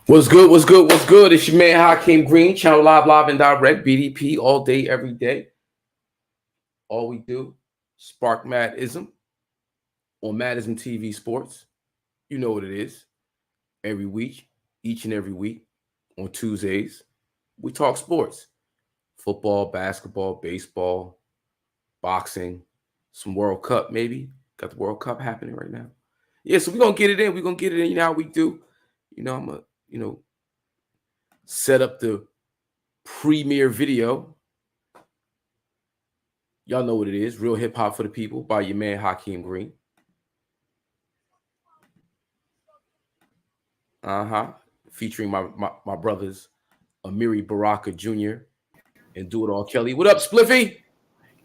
What's good? What's good? What's good? It's your man Hakim Green, channel live and direct, BDP all day, every day. All we do, spark Madism on Madism TV Sports. You know what it is. Every week, each and every week on Tuesdays, we talk sports. Football, basketball, baseball, boxing, some World Cup maybe. Got the World Cup happening right now. Yeah, so we're going to get it in. We're going to get it in. You know how we do. You know, I'm going to, set up the premiere video. Y'all know what it is. Real Hip Hop for the People by your man Hakim Green. Featuring my brothers Amiri Baraka Jr. and Do It All Kelly. What up, Spliffy?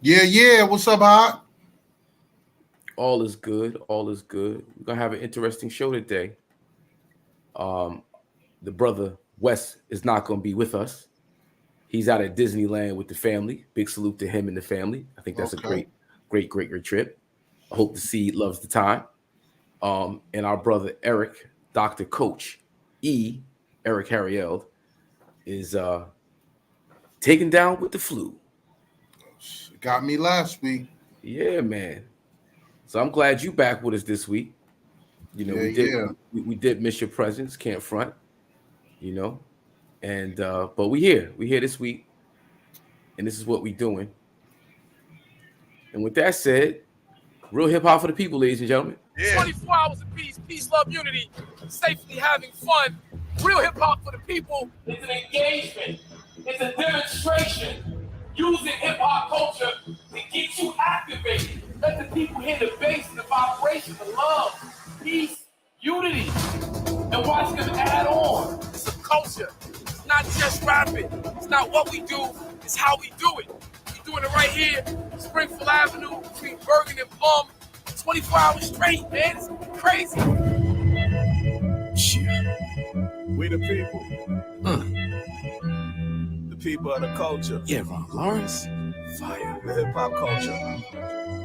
Yeah. What's up, Hot? All is good. All is good. We're gonna have an interesting show today. The brother Wes is not gonna be with us. He's out at Disneyland with the family. Big salute to him and the family. I think that's a great trip. I hope the seed loves the time. And our brother Eric, Dr. Coach E, Eric Harrield, is taken down with the flu. Got me last week. Yeah, man. So I'm glad you back with us this week. We did miss your presence, can't front. And but we here this week, and this is what we doing. And with that said, real hip hop for the people, ladies and gentlemen. Yeah. 24 hours of peace, love, unity, safely having fun. Real hip hop for the people. It's an engagement. It's a demonstration using hip hop culture to get you activated. Let the people hear the bass and the vibration, the love, peace, unity, and watch them add on. It's a culture. It's not just rapping. It's not what we do. It's how we do it. We're doing it right here, Springfield Avenue, between Bergen and Plum. 24 hours straight, man. It's crazy. We the people. The people of the culture. Yeah, Ron Lawrence. Fire. The hip hop culture.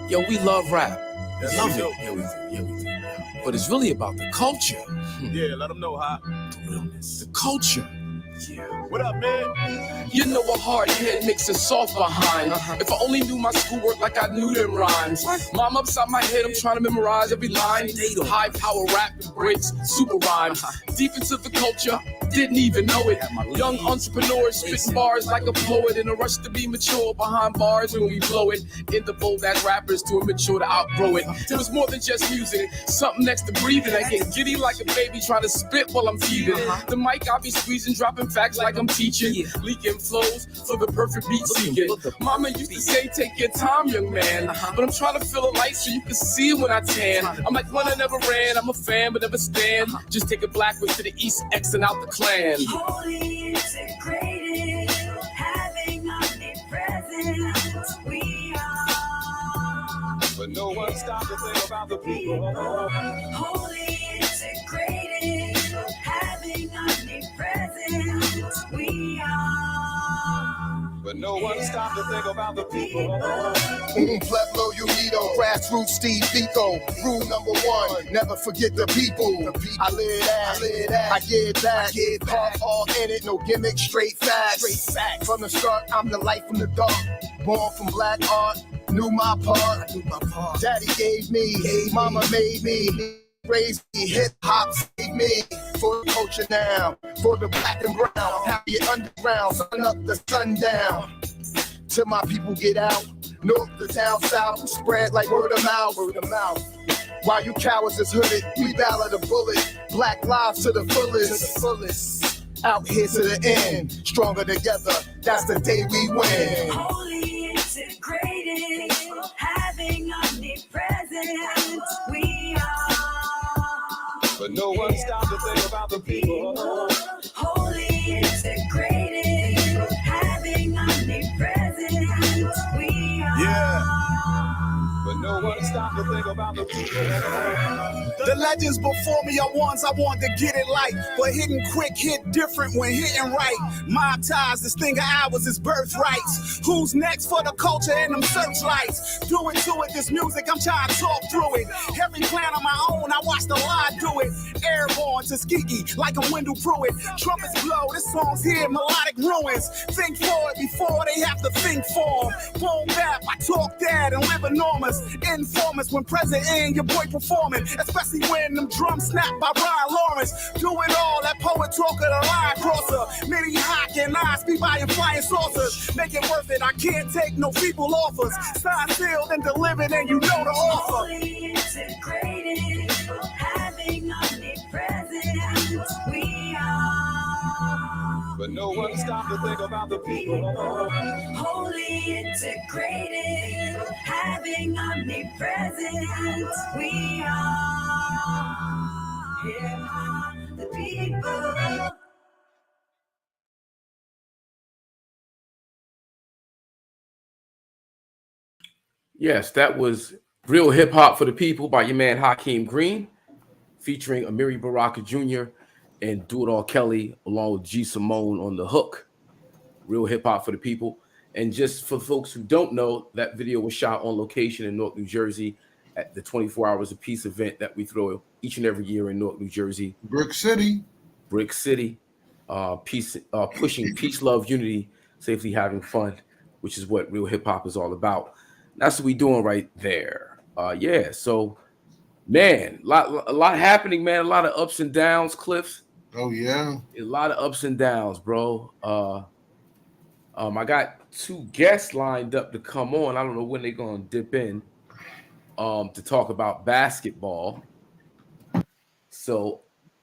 Yo, we love rap. Yes, Love we do. it. Yeah, we do. But it's really about the culture. Yeah, let them know how. The realness. The culture. Yeah. What up, man? You know a hard head makes a soft behind. If I only knew my schoolwork like I knew them rhymes. Mom upside my head, I'm trying to memorize every line. High power rap and breaks, super rhymes. Deep into the culture, didn't even know it. Young entrepreneurs spitting bars like a poet in a rush to be mature behind bars when we blow it. In the bold as rappers too immature to outgrow it. It was more than just music, something next to breathing. I get giddy like a baby trying to spit while I'm feeding. The mic I be squeezing, dropping facts like I'm teaching. Leaking flows for the perfect beat seeking. Mama used to say, take your time, young man. But I'm trying to feel a light so you can see it when I tan. I'm like one that never ran, I'm a fan but never stand. Just take a black way to the east, Xing out the clan. Holy integrated, having omnipresence, we are. But no one stopped to think about the people. Holy integrated, having omnipresence, we are. But no one stopped to think about the people. Pueblo Unido, grassroots Steve Biko. Rule number one, never forget the people. I live that, I get that. Heart all in it, no gimmicks, straight facts. From the start, I'm the light from the dark. Born from black art, knew my part. Daddy gave me, mama made me. Raised me, hip hop saved me. For the culture now, for the black and brown. Happy underground, sun up the sundown. Till my people get out, north to down south, spread like word of mouth. While you cowards is hooded, we battle the bullet. Black lives to the fullest. Out here to the end, stronger together, that's the day we win. Holy integrated, having omnipresence, we are. But no one stopped to think about the people. Holy integrated, having omnipresence, we are. Yeah. But no one stopped to think about the people. The legends before me are ones I want to get it like, but hitting quick hit different when hitting right. Mob ties, this thing of ours is birthrights. Who's next for the culture and them searchlights? Do it to it, this music, I'm trying to talk through it. Every plan on my own, I watch the lie do it. Airborne to Tuskegee, like a Wendell Pruitt. Trumpets blow, this song's here, melodic ruins. Think for it before they have to think for 'em. Boom bap, I talk that and live enormous. Informers when present in your boy performing, especially when them drums snap by Brian Lawrence. Doing all that poet talk of the line crosser. Mini hawk and I speed by in flying saucers. Make it worth it, I can't take no feeble offers. Signed, sealed, and delivered, and you know the offer. Fully integrated, having omnipresent, we are. But no one stopped to think about the people. Wholly integrated, having omnipresent, we are. Here are the people. Yes, that was Real Hip Hop for the People by your man Hakim Green, featuring Amiri Baraka Jr. and Do It All Kelly, along with G Simone on the hook. Real Hip Hop for the People. And just for folks who don't know, that video was shot on location in Newark, New Jersey at the 24 Hours of Peace event that we throw each and every year in Newark, New Jersey. Brick City. Pushing peace, love, unity, safely having fun, which is what Real Hip Hop is all about. That's what we doing right there. So, man, a lot happening, man. A lot of ups and downs, Cliff. Oh, yeah. A lot of ups and downs, bro. I got two guests lined up to come on. I don't know when they're going to dip in to talk about basketball. So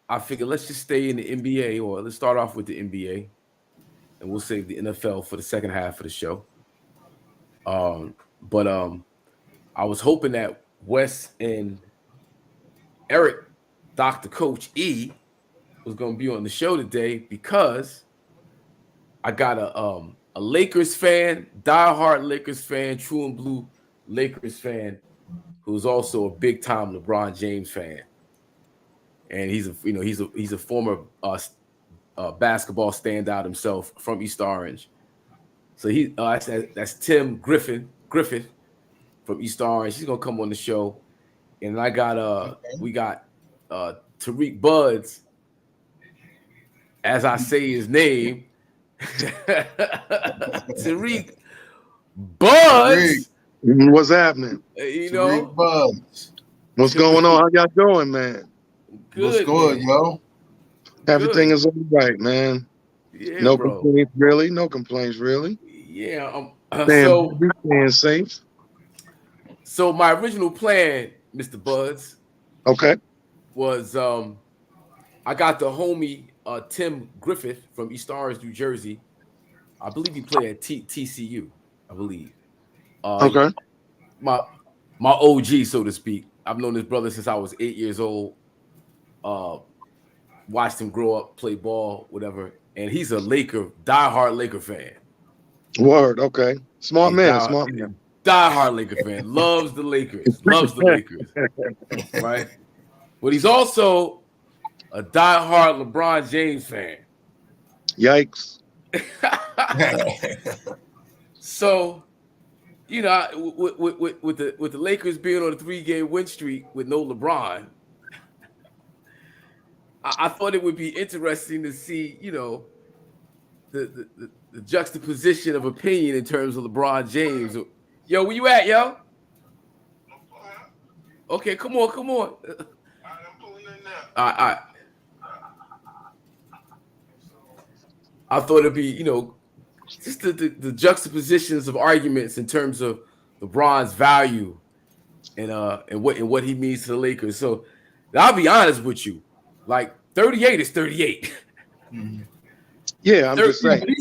I figured let's just stay in the NBA, or let's start off with the NBA, and we'll save the NFL for the second half of the show. But I was hoping that Wes and Eric, Dr. Coach E, was going to be on the show today because I got a Lakers fan, diehard Lakers fan, true and blue Lakers fan, who's also a big time LeBron James fan, and he's a former basketball standout himself from East Orange. So that's Tim Griffith from East Orange. He's gonna come on the show, and I got we got Tariq Buds, as I say his name, Tariq Buds. What's happening? Tariq Buds. What's going on? How y'all doing, man? Good, What's good, man. yo? Everything is all right, man. Yeah, No bro. complaints, really. No complaints, really. Yeah. Staying safe. So my original plan, Mr. Buds, Okay. was I got the homie Tim Griffith from East Orange, New Jersey. I believe he played at TCU. I believe. Okay. My OG, so to speak. I've known this brother since I was 8 years old. Watched him grow up, play ball, whatever. And he's a diehard Laker fan. Word. Okay. Smart man. Diehard Laker fan. Loves the Lakers. Right? But he's also a diehard LeBron James fan. Yikes. So, with the Lakers being on a 3-game win streak with no LeBron, I thought it would be interesting to see, the juxtaposition of opinion in terms of LeBron James. Yo, where you at, yo? Okay, come on. I'm pulling in now. All right. I thought it'd be, just the juxtapositions of arguments in terms of LeBron's value and what he means to the Lakers. So I'll be honest with you, like 38 is 38. Yeah, I'm just saying.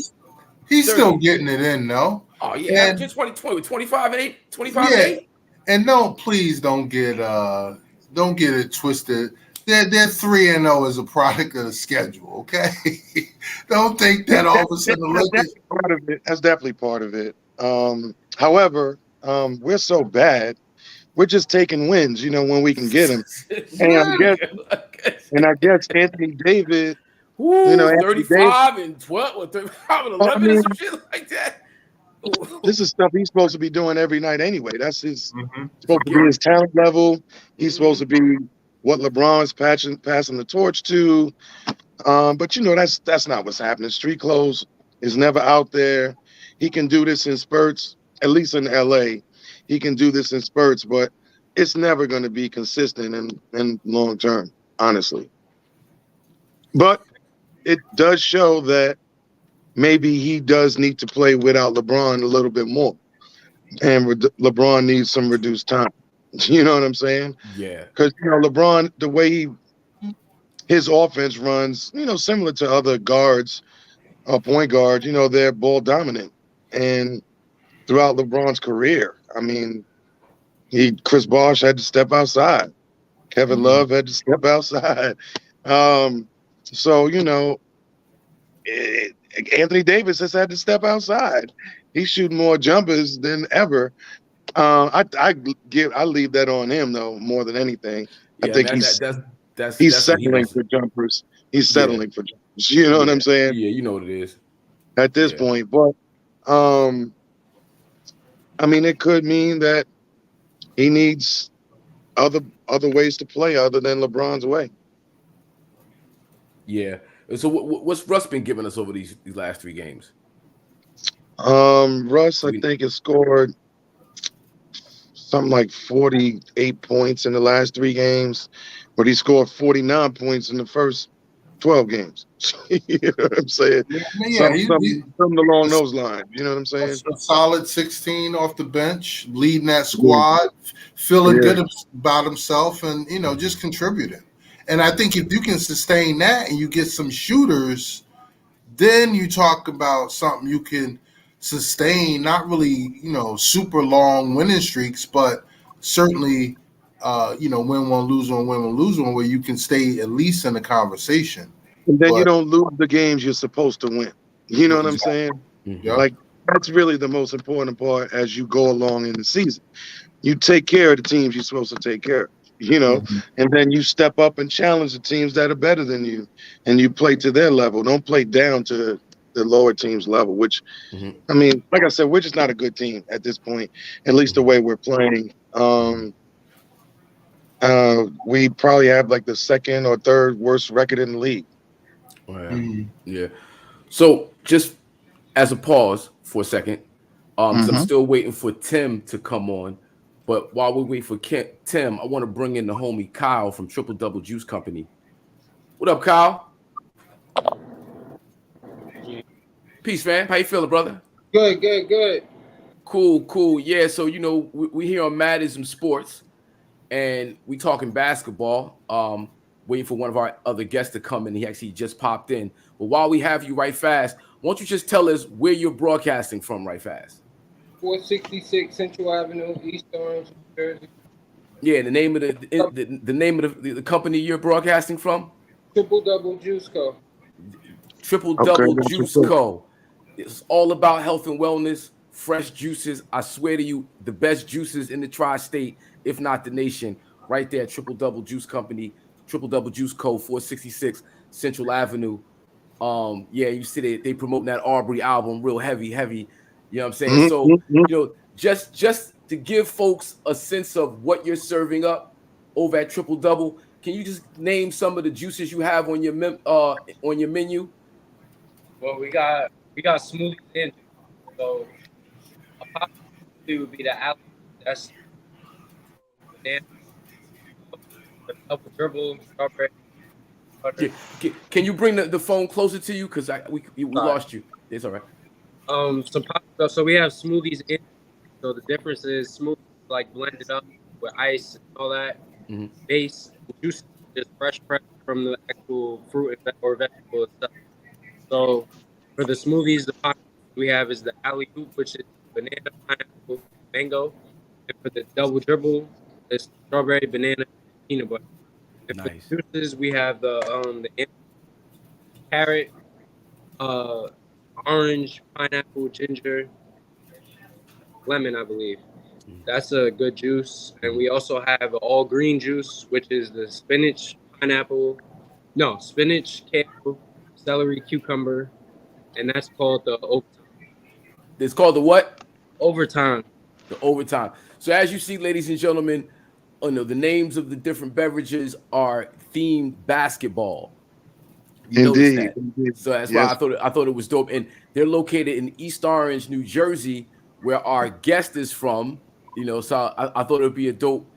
He's still getting it in, though. Oh yeah, And- just 2020 with 25 and 8, 25 Yeah. and 8. And please don't get it twisted. They're 3-0 as a product of the schedule, okay? Don't think that all of a sudden the Lakers. That's definitely part of it. However, we're so bad we're just taking wins, when we can get them. And I guess Anthony Davis, Woo, Anthony Davis. 35 and 12 or 35 and 11 or some shit like that. This is stuff he's supposed to be doing every night anyway. That's supposed to be Yeah. his talent level. He's supposed to be what LeBron's passing the torch to. But that's not what's happening. Street clothes is never out there. He can do this in spurts, at least in LA. He can do this in spurts, but it's never going to be consistent and long term, honestly. But it does show that maybe he does need to play without LeBron a little bit more. And LeBron needs some reduced time. You know what I'm saying? Yeah. Because, LeBron, the way his offense runs, similar to other guards, point guards, they're ball dominant. And throughout LeBron's career, I mean, Chris Bosh had to step outside. Kevin Love had to step outside. So, Anthony Davis has had to step outside. He's shooting more jumpers than ever. I leave that on him though more than anything. Yeah, I think he's settling for jumpers. He's settling for jumpers. You know what I'm saying? Yeah, you know what it is at this point. But I mean, it could mean that he needs other ways to play other than LeBron's way. Yeah. So what's Russ been giving us over these last 3 games? Russ, I think, has scored something like 48 points in the last 3 games, but he scored 49 points in the first 12 games. You know what I'm saying? Something along those lines. You know what I'm saying? A solid 16 off the bench, leading that squad, feeling good about himself, and just contributing. And I think if you can sustain that and you get some shooters, then you talk about something you can sustain, not really, super long winning streaks, but certainly, win one, lose one, win one, lose one, where you can stay at least in the conversation. And then you don't lose the games you're supposed to win. You know what I'm saying? Yep. Like, that's really the most important part as you go along in the season. You take care of the teams you're supposed to take care of. And then you step up and challenge the teams that are better than you, and you play to their level. Don't play down to the lower team's level, which, I mean, like I said, we're just not a good team at this point, at least the way we're playing. We probably have like the 2nd or 3rd worst record in the league. Yeah. So just as a pause for a second, 'cause I'm still waiting for Tim to come on. But while we wait for Tim, I want to bring in the homie Kyle from Triple Double Juice Company. What up, Kyle? Peace, man. How you feeling, brother? Good. Cool. Yeah, so we here on IZM Sports, and we talking basketball. Waiting for one of our other guests to come in. He actually just popped in. But while we have you right fast, why don't you just tell us where you're broadcasting from right fast? 466 Central Avenue, East Orange, New Jersey. Yeah, the name of the name of the company you're broadcasting from? Triple Double Juice Co. Triple Double Juice Co. It's all about health and wellness, fresh juices. I swear to you, the best juices in the tri-state, if not the nation, right there. Triple Double Juice Company, Triple Double Juice Co. 466 Central Avenue. Yeah, you see they promoting that Aubrey album real heavy. You know what I'm saying? So, just to give folks a sense of what you're serving up over at Triple Double, can you just name some of the juices you have on your menu? Well, we got smoothies in. So a popular would be the alley. That's banana, the double dribble, strawberry. Can you bring the phone closer to you? Because we lost you. It's all right. Some pop stuff. So we have smoothies in. So the difference is smoothies like blended up with ice and all that. Base juice is fresh pressed from the actual fruit or vegetable stuff. So for the smoothies, the pop we have is the alley hoop, which is banana, pineapple, mango. And for the double dribble, it's strawberry, banana, peanut butter. And for the juices, we have the carrot, orange, pineapple, ginger, lemon, I believe. That's a good juice. And we also have an all green juice, which is the spinach, kale, celery, cucumber, and that's called the overtime. It's called the what? Overtime. The overtime. So as you see, ladies and gentlemen, the names of the different beverages are themed basketball. You notice that. Indeed. So that's why I thought it was dope. And they're located in East Orange, New Jersey, where our guest is from. So I thought it would be a dope,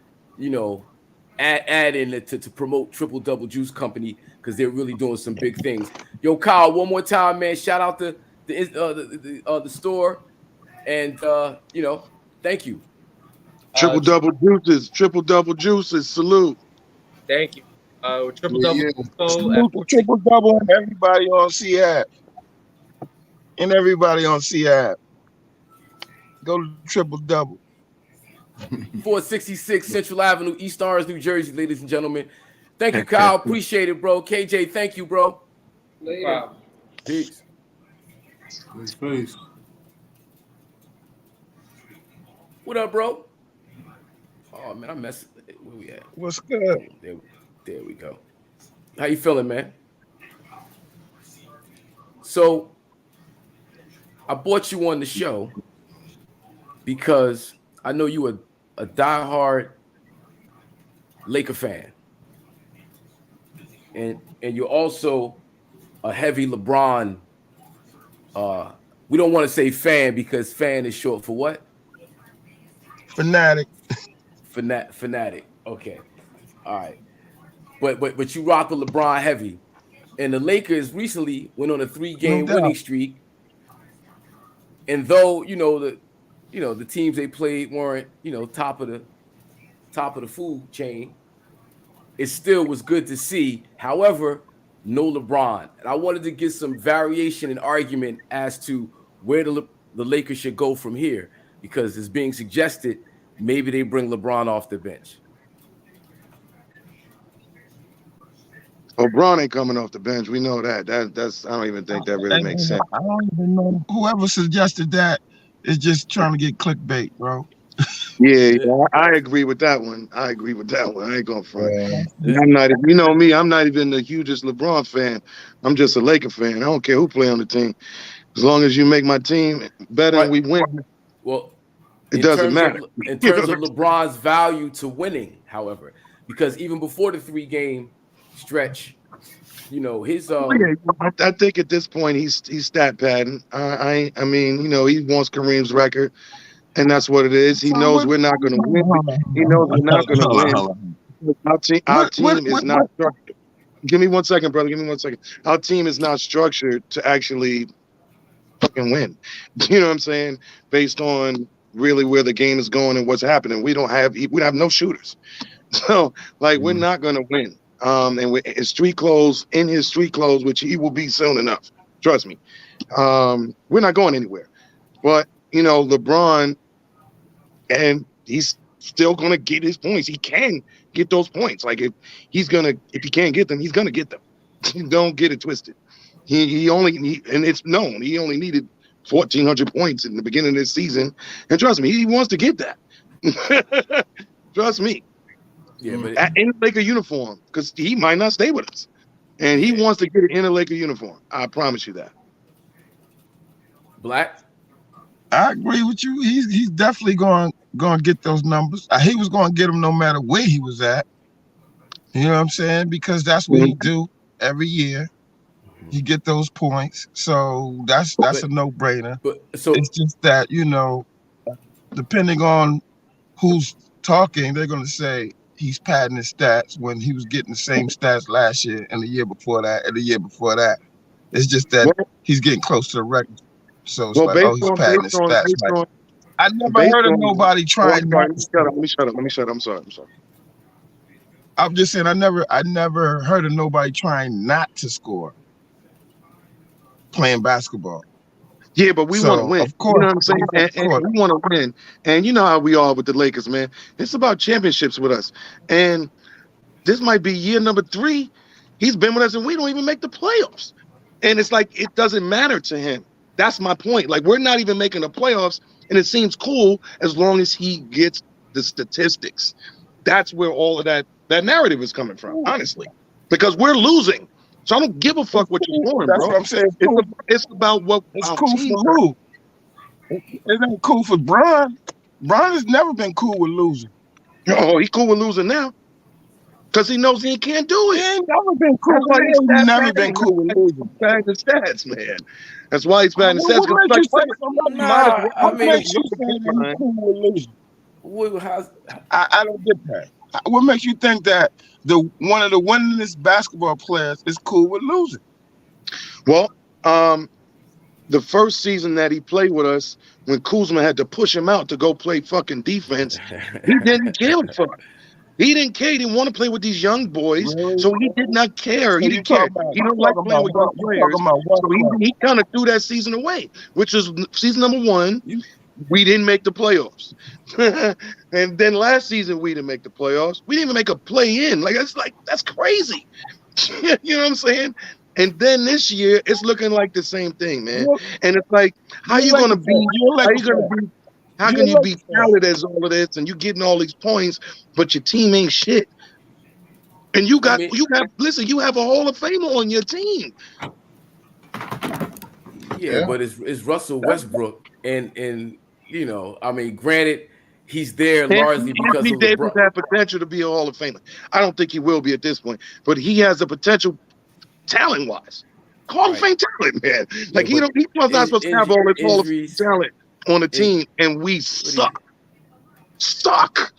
add in to promote Triple Double Juice Company, because they're really doing some big things. Yo, Kyle, one more time, man. Shout out to the store, and thank you. Triple double juices. Salute. Thank you. Triple double. Triple double and everybody on CAP. And everybody on CAP. Go to triple double. 466 Central Avenue, East Orange, New Jersey, ladies and gentlemen. Thank you, Kyle. Appreciate it, bro. KJ, thank you, bro. Later. Peace. Peace. What up, bro? Oh man, I messed. Where we at? What's good? There we go. How you feeling, man? So I brought you on the show because I know you are a diehard Laker fan, and you're also a heavy LeBron. We don't want to say fan because fan is short for what? Fanatic. Fanatic. Okay. All right. But you rock with LeBron heavy. And the Lakers recently went on a 3-game winning streak. And though, the teams they played weren't, top of the food chain, it still was good to see. However, no LeBron. And I wanted to get some variation and argument as to where the Lakers should go from here, because it's being suggested maybe they bring LeBron off the bench. LeBron ain't coming off the bench. We know that. That's I don't even think that really makes sense. I don't even know. Whoever suggested that is just trying to get clickbait, bro. Yeah, I agree with that one. I ain't going front. I'm not. You know me. I'm not even the hugest LeBron fan. I'm just a Laker fan. I don't care who play on the team, as long as you make my team better and we win. Well, it doesn't matter. In terms of LeBron's value to winning, however, because even before the 3-game stretch, his I think at this point he's stat padding. I mean, he wants Kareem's record, and that's what it is. He knows we're not going to win. He knows we're not going to win. Our team is not structured. Give me 1 second, brother. Give me 1 second. Our team is not structured to actually fucking win. You know what I'm saying? Based on really where the game is going and what's happening, we have no shooters. So we're not going to win. And in his street clothes, which he will be soon enough. Trust me. We're not going anywhere. But LeBron, and he's still gonna get his points. He can get those points. If he can't get them, he's gonna get them. Don't get it twisted. And it's known he only needed 1,400 points in the beginning of this season. And trust me, he wants to get that. Trust me. Yeah, but in the Laker uniform, because he might not stay with us, and he wants to get it in a Laker uniform. I promise you that. Black. I agree with you. He's definitely going to get those numbers. He was going to get them no matter where he was at. You know what I'm saying? Because that's what he do every year. He get those points. So that's a no-brainer. So it's just that, depending on who's talking, they're going to say he's padding his stats when he was getting the same stats last year and the year before that and the year before that. It's just that he's getting close to the record. So it's he's padding his stats. I never heard of nobody trying. Let me shut up. I'm sorry. I'm just saying I never heard of nobody trying not to score playing basketball. Yeah, but we want to win. Of course, you know what I'm saying? And we want to win. And you know how we are with the Lakers, man. It's about championships with us. And this might be year number 3. He's been with us, and we don't even make the playoffs. And it's it doesn't matter to him. That's my point. We're not even making the playoffs, And it seems cool as long as he gets the statistics. That's where all of that narrative is coming from, honestly. Because we're losing. So I don't give a fuck what you're scoring, That's bro. what I'm saying. It's about what It's our cool team for who? It ain't cool for Bron. Bron has never been cool with losing. Oh, he's cool with losing now. Because he knows he can't do He it. ain't never been cool. That's why he's He's never been cool with losing. batting the stats, man. That's why he's batting the stats. What makes you say somebody might as well? What makes you say that he's cool with losing? I don't get that. What makes you think that one of the winningest basketball players is cool with losing? Well, the first season that he played with us, when Kuzma had to push him out to go play fucking defense, he didn't give a fuck. He didn't care. He didn't want to play with these young boys, so he did not care. He didn't care. He don't like playing with young players, so he kind of threw that season away, which was season number 1. We didn't make the playoffs. And then last season, we didn't make the playoffs. We didn't even make a play-in. That's crazy. You know what I'm saying? And then this year, it's looking like the same thing, man. And it's like, how you going to be? How can you be talented as all of this and you getting all these points, but your team ain't shit? And you have a Hall of Famer on your team. Yeah, but it's Russell Westbrook, and you know, I mean, granted, he's there largely because Anthony of Davis LeBron. has potential to be a Hall of Famer. I don't think he will be at this point, but he has the potential, talent-wise. Hall of Fame talent, man. Like he's not supposed to have all this Hall of Fame talent on the team, and we suck. Suck.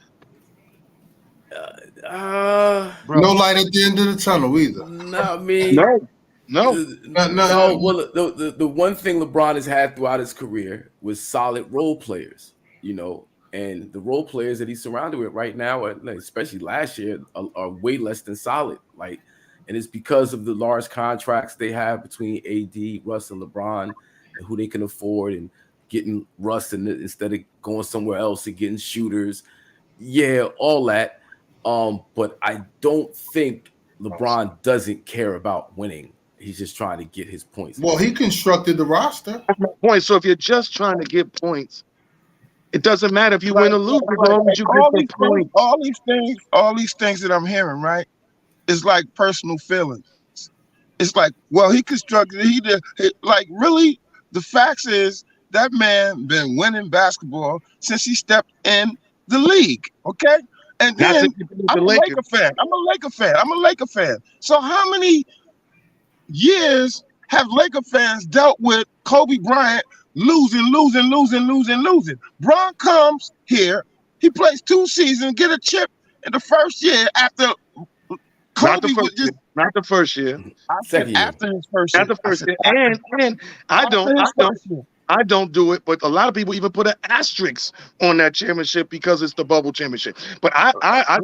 No light at the end of the tunnel either. No, I mean, no. Well, the one thing LeBron has had throughout his career was solid role players, you know, and the role players that he's surrounded with right now, especially last year, are way less than solid. Like, and it's because of the large contracts they have between AD, Russ, and LeBron, and who they can afford, and getting Russ instead of going somewhere else and getting shooters. Yeah, all that. But I don't think LeBron doesn't care about winning. He's just trying to get his points. Well, he constructed the roster. That's my point. So if you're just trying to get points, it doesn't matter if you win or lose as long as you get points. All these things that I'm hearing, right, is like personal feelings. It's like, well, he constructed it. He did. Like, really, the facts is that man been winning basketball since he stepped in the league. Okay. And then I'm a Laker fan. So how many years have Laker fans dealt with Kobe Bryant losing? Bron comes here, he plays 2 seasons, get a chip in the first year after Kobe not the first year. Second year. After his first year. Not the first year. And I don't do it, but a lot of people even put an asterisk on that championship because it's the bubble championship. But I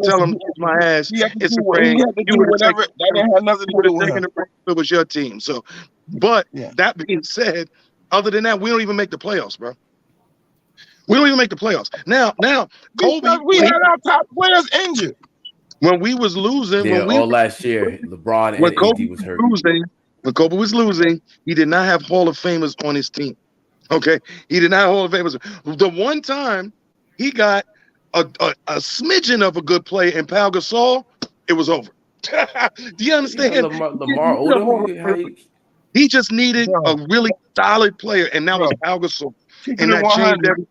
tell them, kiss my ass. It's a ring. You would have taken it if it was your team. So, but that being said, other than that, we don't even make the playoffs, bro. We don't even make the playoffs. Now, Kobe, we had our top players injured. When we was losing, last year, LeBron and AD was hurt. When Kobe was losing, he did not have Hall of Famers on his team. Okay, he did not have Hall of Famers. The one time he got a smidgen of a good play in Pau Gasol, it was over. Do you understand? Lamar Odom, he just needed a really solid player, and that was Pau Gasol. Keeping it 100.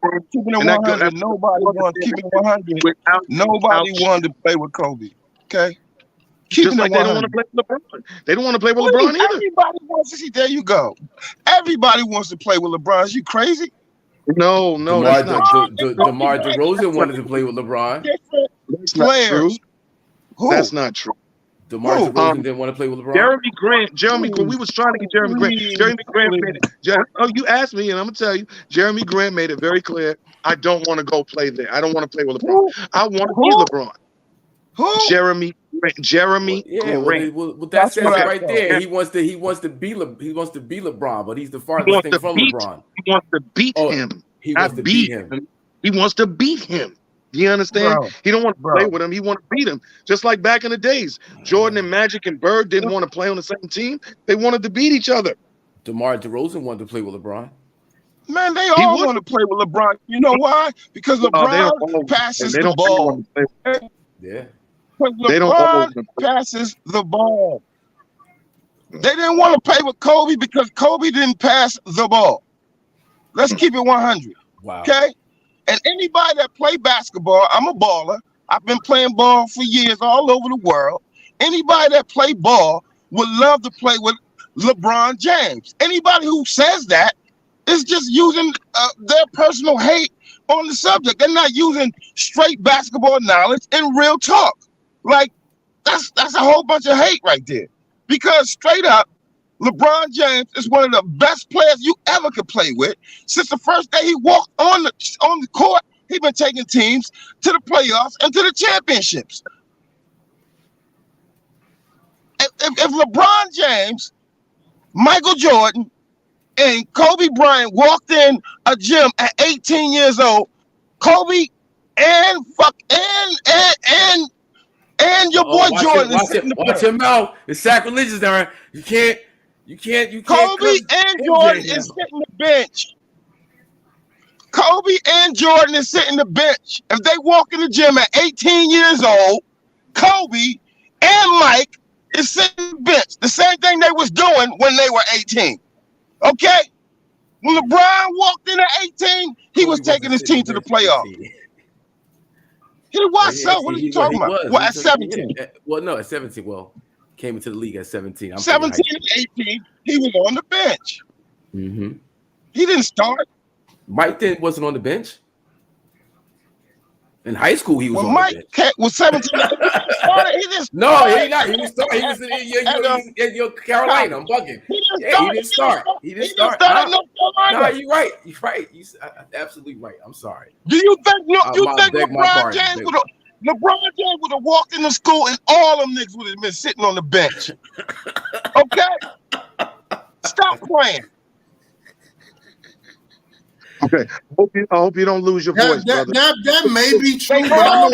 Nobody wanted to play with Kobe. Okay. Just like they don't want to play with LeBron. They don't want to play with LeBron either. Everybody wants to see. There you go. Everybody wants to play with LeBron. Is you crazy? No, that's not true. DeMar DeRozan wanted to play with LeBron. That's not true. That's not true. DeMar DeRozan didn't want to play with LeBron. Jeremy Grant, we was trying to get Jeremy Grant. Jeremy Grant made it. You asked me, and I'm gonna tell you, Jeremy Grant made it very clear. I don't want to go play there. I don't want to play with LeBron. I want to be LeBron. Who? Jeremy Grant. Well, that says it right there. He wants to be LeBron, but he's the farthest thing from LeBron. He wants to beat him. He wants to beat him. He wants to beat him. Do you understand? He don't want to play with him. He want to beat him. Just like back in the days, Jordan and Magic and Bird didn't want to play on the same team. They wanted to beat each other. DeMar DeRozan wanted to play with LeBron. Man, they all want to play with LeBron. You know why? Because LeBron passes the ball. Yeah. Because LeBron passes the ball. They didn't want to play with Kobe because Kobe didn't pass the ball. Let's keep it 100. Wow. Okay? And anybody that play basketball, I'm a baller. I've been playing ball for years all over the world. Anybody that play ball would love to play with LeBron James. Anybody who says that is just using their personal hate on the subject. They're not using straight basketball knowledge and real talk. Like, that's a whole bunch of hate right there. Because straight up, LeBron James is one of the best players you ever could play with. Since the first day he walked on the court, he's been taking teams to the playoffs and to the championships. If LeBron James, Michael Jordan, and Kobe Bryant walked in a gym at 18 years old, Kobe and your boy Jordan is sitting watch your mouth. It's sacrilegious, Darren. You can't. Kobe and Jordan is sitting the bench. Kobe and Jordan is sitting the bench. If they walk in the gym at 18 years old, Kobe and Mike is sitting the bench. The same thing they was doing when they were 18. Okay? When LeBron walked in at 18, he was taking his team to the playoffs. He was. So what are you talking about? Well, at 17. Well, no, at 17. Well, came into the league at 17. 17 and 18, he was on the bench. Mm-hmm. He didn't start. Mike wasn't on the bench. In high school, he was on Mike the bench. Was 17. No, he not. He was in your Carolina. I'm bugging. He didn't start. He didn't start. No, you're right. You're right. You're absolutely right. I'm sorry. Do you think LeBron James would have walked into school and all them niggas would have been sitting on the bench? Okay? Stop playing. Okay. I hope you don't lose your voice, brother. That may be true, but I know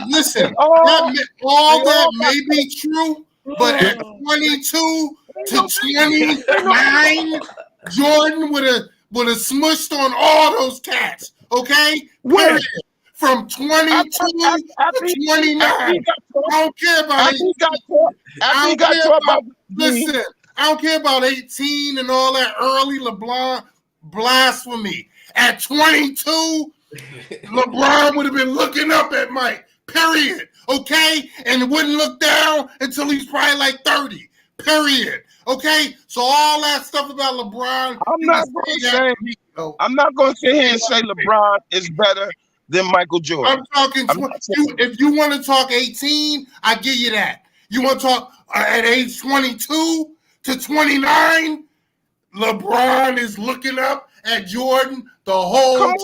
listen, that may be true, but at 22 to 29, Jordan would have smushed on all those cats. Okay? Where? From 22 to 29. I don't care about 18. Listen, I don't care about 18 and all that early LeBron blasphemy. At 22, LeBron would have been looking up at Mike, period. Okay? And wouldn't look down until he's probably like 30, period. Okay? So all that stuff about LeBron. I'm not going to sit here and say LeBron is better than Michael Jordan. I'm talking, if you want to talk 18, I give you that. You want to talk at age 22 to 29, LeBron is looking up at Jordan the whole time.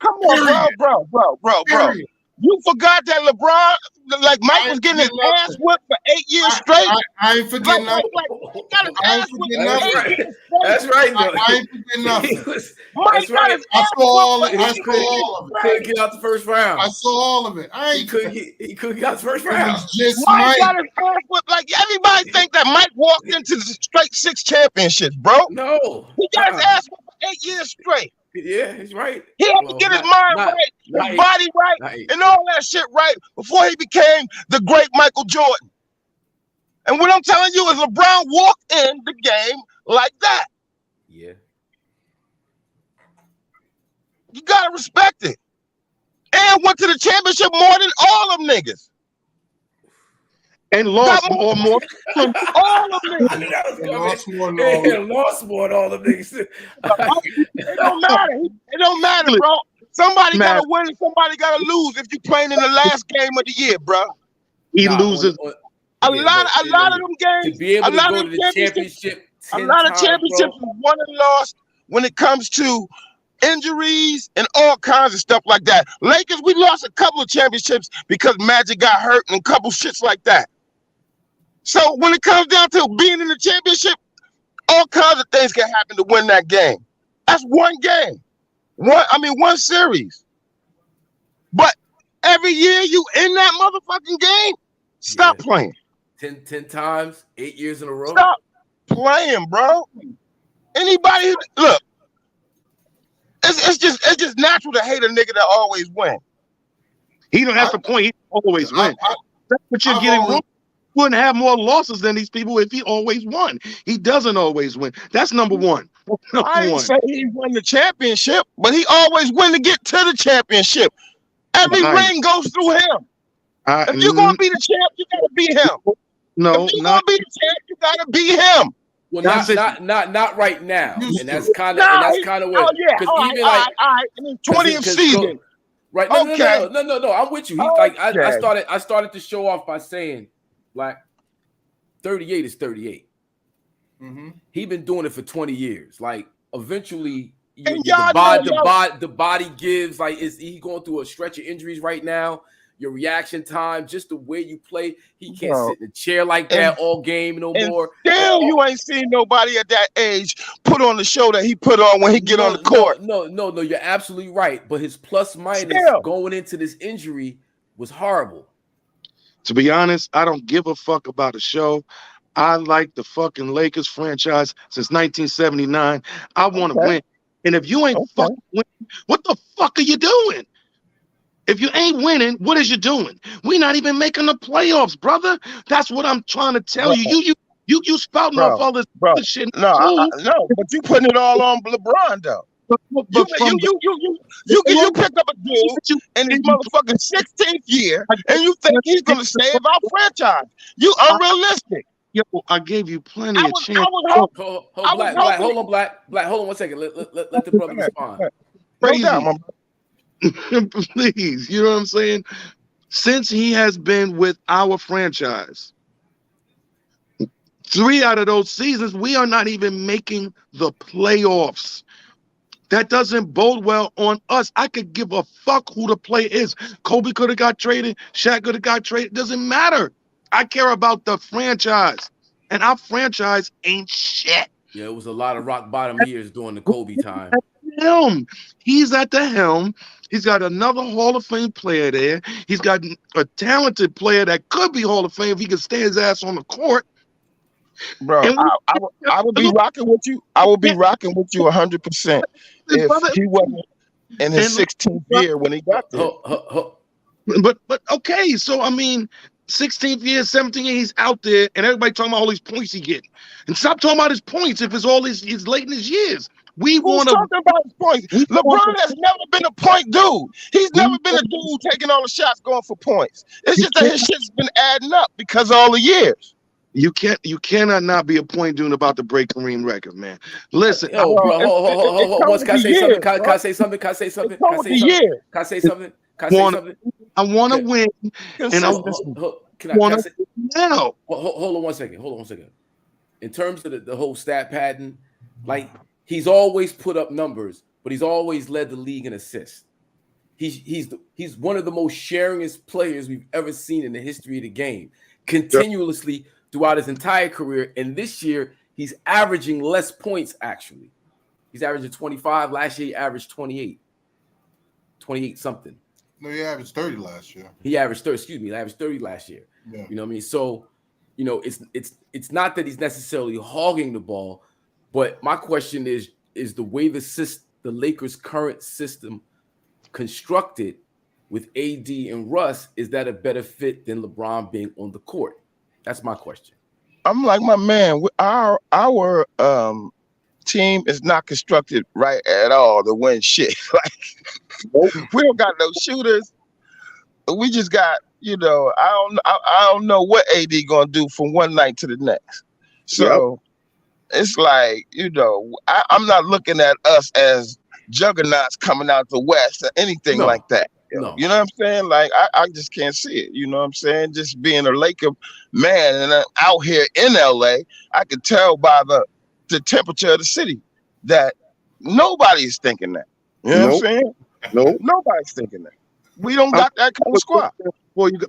Come on, bro. You forgot that LeBron, like Mike was getting his ass whipped for 8 years straight. I ain't forgetting nothing. He got his ass whipped. That's right. I ain't forgetting nothing. That's right. I saw all of it. Couldn't get out the first round. I saw all of it. He couldn't get out the first round. Mike got his ass whipped. Like everybody think that Mike walked into the straight 6 championships, bro. No. He got his ass whipped for 8 years straight. Yeah, he's right. He had to get his mind right, his body right, and all that shit right before he became the great Michael Jordan. And what I'm telling you is LeBron walked in the game like that. Yeah. You gotta respect it. And went to the championship more than all them niggas. And lost more. All of them. Lost more than all of them niggas. It don't matter. It don't matter, bro. Somebody gotta win and somebody gotta lose if you're playing in the last game of the year, bro. He loses. A lot of them games. To be able to go to the championship. A lot of championships are won and lost when it comes to injuries and all kinds of stuff like that. Lakers, we lost a couple of championships because Magic got hurt and a couple shits like that. So when it comes down to being in the championship, all kinds of things can happen to win that game. That's one game. One series. But every year you in that motherfucking game, stop playing. 10 times, 8 years in a row. Stop playing, bro. Anybody, look, it's just natural to hate a nigga that always win. He don't have the point. He always win. That's what you're getting wrong. He wouldn't have more losses than these people if he always won. He doesn't always win. That's number one. I didn't say he won the championship, but he always win to get to the championship. Every ring goes through him. If you're gonna be the champ, you gotta beat him. No, if you're gonna be the champ, you gotta beat him. Well, not right now, and that's kind of what. Oh yeah, all right. In the 20th season, right? No, okay. No. I'm with you. He's like I started to show off by saying, Black, 38 is 38. Mm-hmm. He been doing it for 20 years. Like eventually, the body gives. Like, is he going through a stretch of injuries right now? Your reaction time, just the way you play, he can't sit in a chair like that all game no more. Still, you ain't seen nobody at that age put on the show that he put on when he get on the court. No, you're absolutely right. But his plus minus going into this injury was horrible. To be honest, I don't give a fuck about the show. I like the fucking Lakers franchise since 1979. I want to win. And if you ain't fucking winning, what the fuck are you doing? If you ain't winning, what is you doing? We're not even making the playoffs, brother. That's what I'm trying to tell you. You spouting off all this shit. No, but you putting it all on LeBron though. You picked up a dude in his motherfucking 16th year, and you think he's gonna save our franchise? You unrealistic. Yo, I gave you plenty of chance. Hold on, Black. Hold on 1 second. Let the brother respond. Crazy. Please, you know what I'm saying? Since he has been with our franchise, 3 out of those seasons, we are not even making the playoffs. That doesn't bode well on us. I could give a fuck who the player is. Kobe could have got traded. Shaq could have got traded. It doesn't matter. I care about the franchise. And our franchise ain't shit. Yeah, it was a lot of rock bottom years during the Kobe time. He's at the helm. He's got another Hall of Fame player there. He's got a talented player that could be Hall of Fame if he could stay his ass on the court. Bro, I would be rocking with you. I would be rocking with you 100% if he wasn't in his 16th year when he got there. But okay, so I mean, 16th year, 17th year, he's out there, and everybody talking about all these points he getting. And stop talking about his points if it's all his late in his years. We want to talk about his points. LeBron has never been a point dude. He's never been a dude taking all the shots going for points. It's just that his shit's been adding up because of all the years. You cannot not be a point dude about to break Kareem record, man. Listen, Can I say something? I want to win, and I want to now. Hold on 1 second. In terms of the whole stat pattern, like, he's always put up numbers, but he's always led the league in assists. He's one of the most sharingest players we've ever seen in the history of the game, continuously throughout his entire career. And this year, he's averaging less points, actually. He's averaging 25. Last year, he averaged 28 something. No, he averaged 30 last year. He averaged 30 last year. Yeah. You know what I mean? So, you know, it's not that he's necessarily hogging the ball, but my question is the way the Lakers' current system constructed with AD and Russ, is that a better fit than LeBron being on the court? That's my question. I'm like, my man, our team is not constructed right at all to win shit. Like, we don't got no shooters. We just got, I don't know what AD gonna do from one night to the next. So it's like, I'm not looking at us as juggernauts coming out the West or anything like that. No. You know what I'm saying? Like, I just can't see it. You know what I'm saying? Just being a Laker man and I'm out here in LA, I could tell by the temperature of the city that nobody's thinking that. You know what I'm saying? No, nobody's thinking that. We don't got that kind of squad.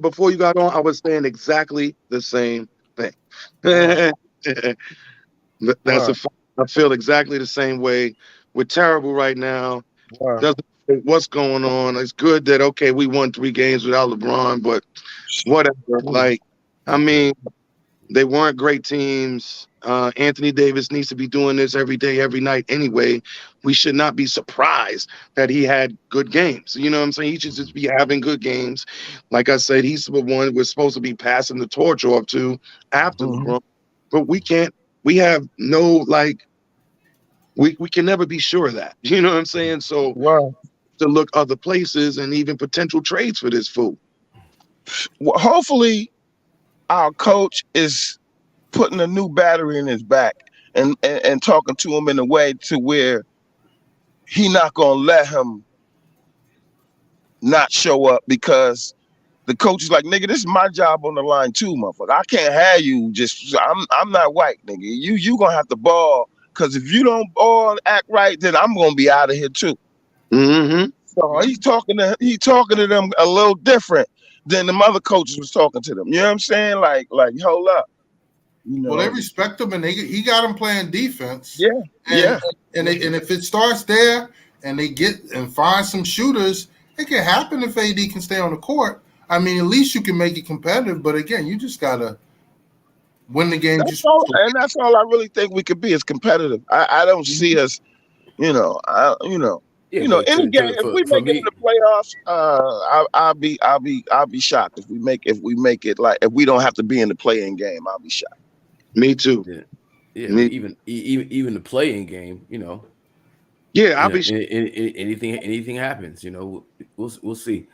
Before you got on, I was saying exactly the same thing. That's a fact. I feel exactly the same way. We're terrible right now. Doesn't know what's going on. It's good that we won 3 games without LeBron, but whatever. Like, I mean, They weren't great teams. Anthony Davis needs to be doing this every day, every night anyway. We should not be surprised that he had good games. You know what I'm saying? He should just be having good games. Like I said, he's the one we're supposed to be passing the torch off to after LeBron. But we can't. We have no, like, we can never be sure of that. You know what I'm saying? So to look other places and even potential trades for this fool. Well, hopefully our coach is putting a new battery in his back and talking to him in a way to where he not gonna let him not show up, because the coach is like, nigga, this is my job on the line too, motherfucker. I can't have you just. I'm not white, nigga. You gonna have to ball, because if you don't ball and act right, then I'm gonna be out of here too. So he's talking to them a little different than the other coaches was talking to them. You know what I'm saying? Like hold up. You know? Well, they respect him, and he got him playing defense. Yeah, and if it starts there, and they get and find some shooters, it can happen if AD can stay on the court. I mean, at least you can make it competitive. But again, you just gotta win the game. That's all I really think we could be, is competitive. I don't see us, any game. If we make it in the playoffs, I'll be shocked if we make it. Like, if we don't have to be in the play-in game, I'll be shocked. Me too. Even the play-in game, Yeah, I'll be anything happens. We'll see.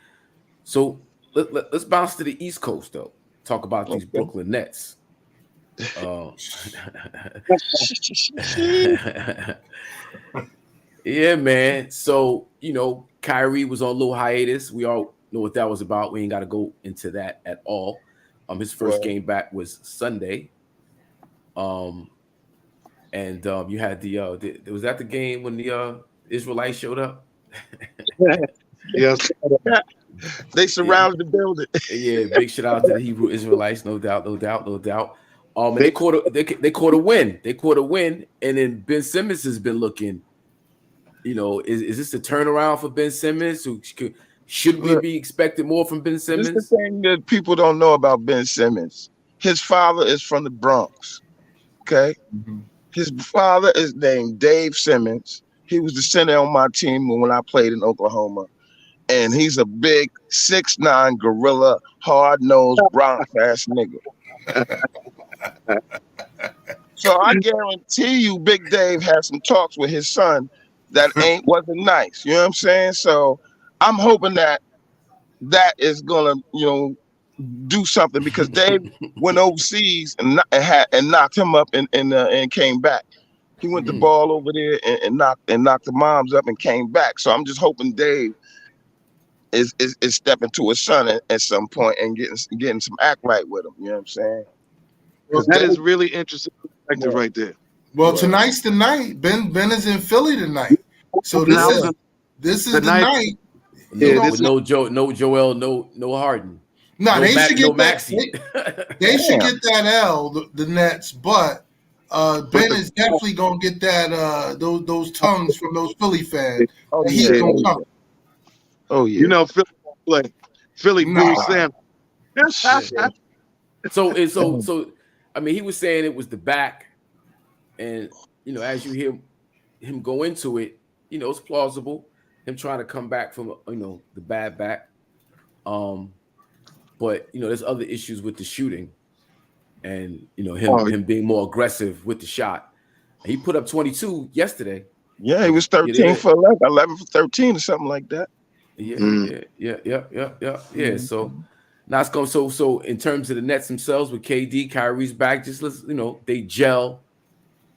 So let's bounce to the East Coast though. Talk about these Brooklyn Nets. Yeah, man. So Kyrie was on a little hiatus. We all know what that was about. We ain't got to go into that at all. His first game back was Sunday. And you had was that the game when the Israelites showed up? Yes. They surrounded the building. Yeah, big shout out to the Hebrew Israelites, no doubt. And they caught a win. They caught a win, and then Ben Simmons has been looking. Is this a turnaround for Ben Simmons? Should we be expecting more from Ben Simmons? This is the thing that people don't know about Ben Simmons. His father is from the Bronx. Okay, his father is named Dave Simmons. He was the center on my team when I played in Oklahoma. And he's a big 6'9" gorilla, hard-nosed Bronx ass nigga. So I guarantee you Big Dave had some talks with his son that wasn't nice. You know what I'm saying? So I'm hoping that is gonna, do something, because Dave went overseas and knocked him up and came back. He went the ball over there and knocked the moms up and came back. So I'm just hoping Dave is stepping to his son at some point and getting some act right with him. You know what I'm saying? Well, that is really interesting perspective right there. Well, tonight's the night. Ben is in Philly tonight. So this is the night. With no Joel, no Harden. No, they should get Maxey. They should get that L, the Nets, but Ben is definitely gonna get that those tongues from those Philly fans. He's gonna come. Oh yeah. Philly Bruce Sam. So I mean, he was saying it was the back, and as you hear him go into it, it's plausible, him trying to come back from the bad back. But there's other issues with the shooting, and him being more aggressive with the shot. He put up 22 yesterday. Yeah, he was 13 for 11 for 13 or something like that. Yeah. So now it's going. So in terms of the Nets themselves, with KD, Kyrie's back, just they gel.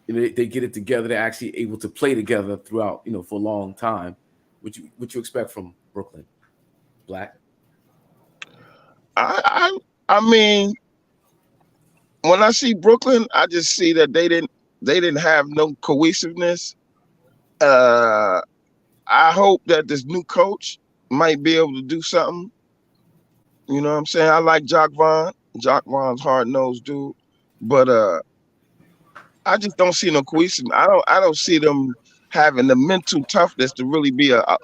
They get it together. They're actually able to play together throughout, for a long time. What you expect from Brooklyn, Black? I mean, when I see Brooklyn, I just see that they didn't have no cohesiveness. I hope that this new coach might be able to do something. You know what I'm saying? I like Jock Vaughn. Jock Vaughn's hard-nosed dude, but I just don't see no cohesiveness. I don't see them having the mental toughness to really be a